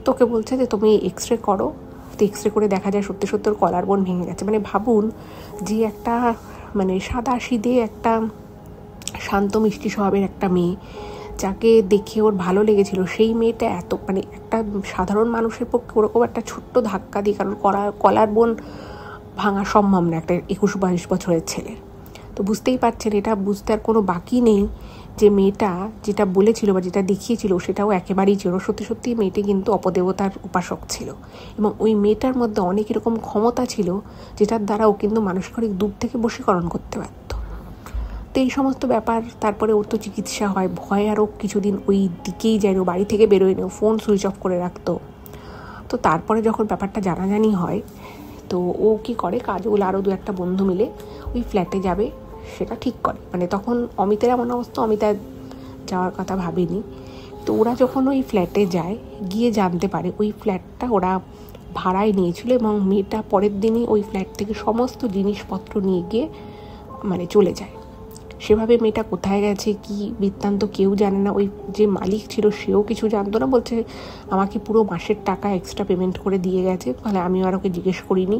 তোকে বলছে যে তুমি এক্স-রে করো। তো এক্স-রে করে দেখা যায় সত্যি সত্যি ওর কলার বোন ভেঙে গেছে। মানে ভাবুন যে একটা মানে সাদা সিধে একটা শান্ত মিষ্টি স্বভাবের একটা মেয়ে, যাকে দেখে ওর ভালো লেগেছিল, সেই মেয়েটা এত মানে একটা সাধারণ মানুষের পক্ষে ওরকম একটা ছোট্ট ধাক্কা দিয়ে, কারণ কলার বোন ভাঙা সম্ভব না একটা 21-22 বছরের ছেলের। তো বুঝতেই পারছেন, এটা বুঝতে আর কোনো বাকি নেই যে মেয়েটা যেটা বলেছিল বা যেটা দেখিয়েছিল সেটাও একেবারেই ছিল। সত্যি সত্যি মেয়েটি কিন্তু অপদেবতার উপাসক ছিল, এবং ওই মেয়েটার মধ্যে অনেক এরকম ক্ষমতা ছিল যেটার দ্বারা ও কিন্তু মানুষকে অনেক দূর থেকে বশীকরণ করতে পারত। তো এই সমস্ত ব্যাপার, তারপরে ওর তো চিকিৎসা হয়, ভয় আরও কিছুদিন ওই দিকেই যায়, ও বাড়ি থেকে বেরোয় না, ফোন সুইচ অফ করে রাখতো। তো তারপরে যখন ব্যাপারটা জানাজানি হয়, তো ও কী করে, কাজল আরও 2-1 বন্ধু মিলে ওই ফ্ল্যাটে যাবে সেটা ঠিক করে। মানে তখন অমিতের এমন অবস্থা, অমিতা যাওয়ার কথা ভাবেনি। তো ওরা যখন ওই ফ্ল্যাটে যায়, গিয়ে জানতে পারে ওই ফ্ল্যাটটা ওরা ভাড়ায় নিয়েছিল, এবং মেয়েটা পরের দিনই ওই ফ্ল্যাট থেকে সমস্ত জিনিসপত্র নিয়ে গিয়ে মানে চলে যায়। সেভাবে মেয়েটা কোথায় গেছে কি বৃত্তান্ত কেউ জানে না। ওই যে মালিক ছিল সেও কিছু জানতো না, বলছে আমাকে পুরো মাসের টাকা এক্সট্রা পেমেন্ট করে দিয়ে গেছে, ফলে আমিও আর ওকে জিজ্ঞেস করিনি।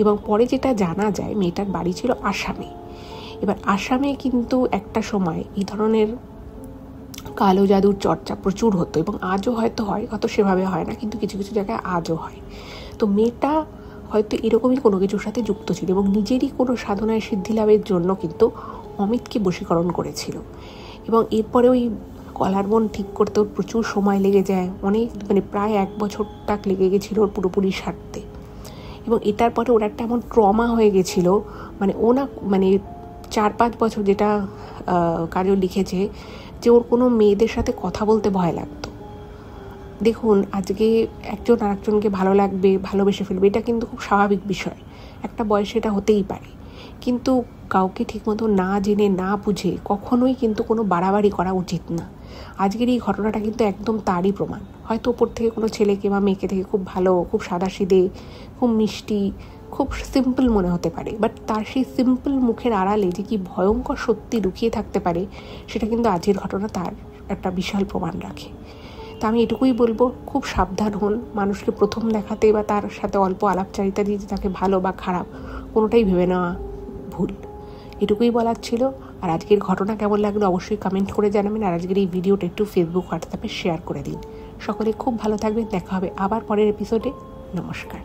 এবং পরে যেটা জানা যায়, মেয়েটার বাড়ি ছিল আসামে। এবার আসামে কিন্তু একটা সময় এই ধরনের কালো জাদুর চর্চা প্রচুর হতো, এবং আজও হয়তো হয়, অত সেভাবে হয় না, কিন্তু কিছু কিছু জায়গায় আজও হয়। তো মেয়েটা হয়তো এরকমই কোনো কিছুর সাথে যুক্ত ছিল, এবং নিজেরই কোনো সাধনায় সিদ্ধি লাভের জন্য কিন্তু অমিতকে বশীকরণ করেছিল। এবং এরপরে ওই কলার বোন ঠিক করতে ওর প্রচুর সময় লেগে যায়, অনেক মানে প্রায় 1 বছর টাক লেগে গেছিলো ওর পুরোপুরি সারতে। এবং এটার পরে ওর একটা এমন ট্রমা হয়ে গেছিলো, মানে ও না মানে 4-5 বছর, যেটা কাজল লিখেছে, যে ওর কোনো মেয়েদের সাথে কথা বলতে ভয় লাগতো। দেখুন, আজকে একজন আরেকজনকে ভালো লাগবে, ভালোবেসে ফেলবে, এটা কিন্তু খুব স্বাভাবিক বিষয়, একটা বয়সে এটা হতেই পারে। কিন্তু কাউকে ঠিকমতো না জেনে না বুঝে কখনোই কিন্তু কোনো বাড়াবাড়ি করা উচিত না। আজকের এই ঘটনাটা কিন্তু একদম তারই প্রমাণ। হয়তো ওপর থেকে কোনো ছেলেকে বা মেয়েকে থেকে খুব ভালো, খুব সাদাসিধে, খুব মিষ্টি, খুব সিম্পল মনে হতে পারে, বাট তার সেই সিম্পল মুখের আড়ালে যে কি ভয়ঙ্কর সত্যি লুকিয়ে থাকতে পারে, সেটা কিন্তু আজকের ঘটনা তার একটা বিশাল প্রমাণ রাখে। তা আমি এটুকুই বলবো, খুব সাবধান হন। মানুষকে প্রথম দেখাতে বা তার সাথে অল্প আলাপচারিতা দিয়ে যে তাকে ভালো বা খারাপ কোনোটাই ভেবে নেওয়া ভুল। এটুকুই বলার ছিল। আর আজকের ঘটনা কেমন লাগলো অবশ্যই কমেন্ট করে জানাবেন, আর আজকের এই ভিডিওটা একটু ফেসবুক হোয়াটসঅ্যাপে শেয়ার করে দিন। সকলে খুব ভালো থাকবেন, দেখা হবে আবার পরের এপিসোডে। নমস্কার।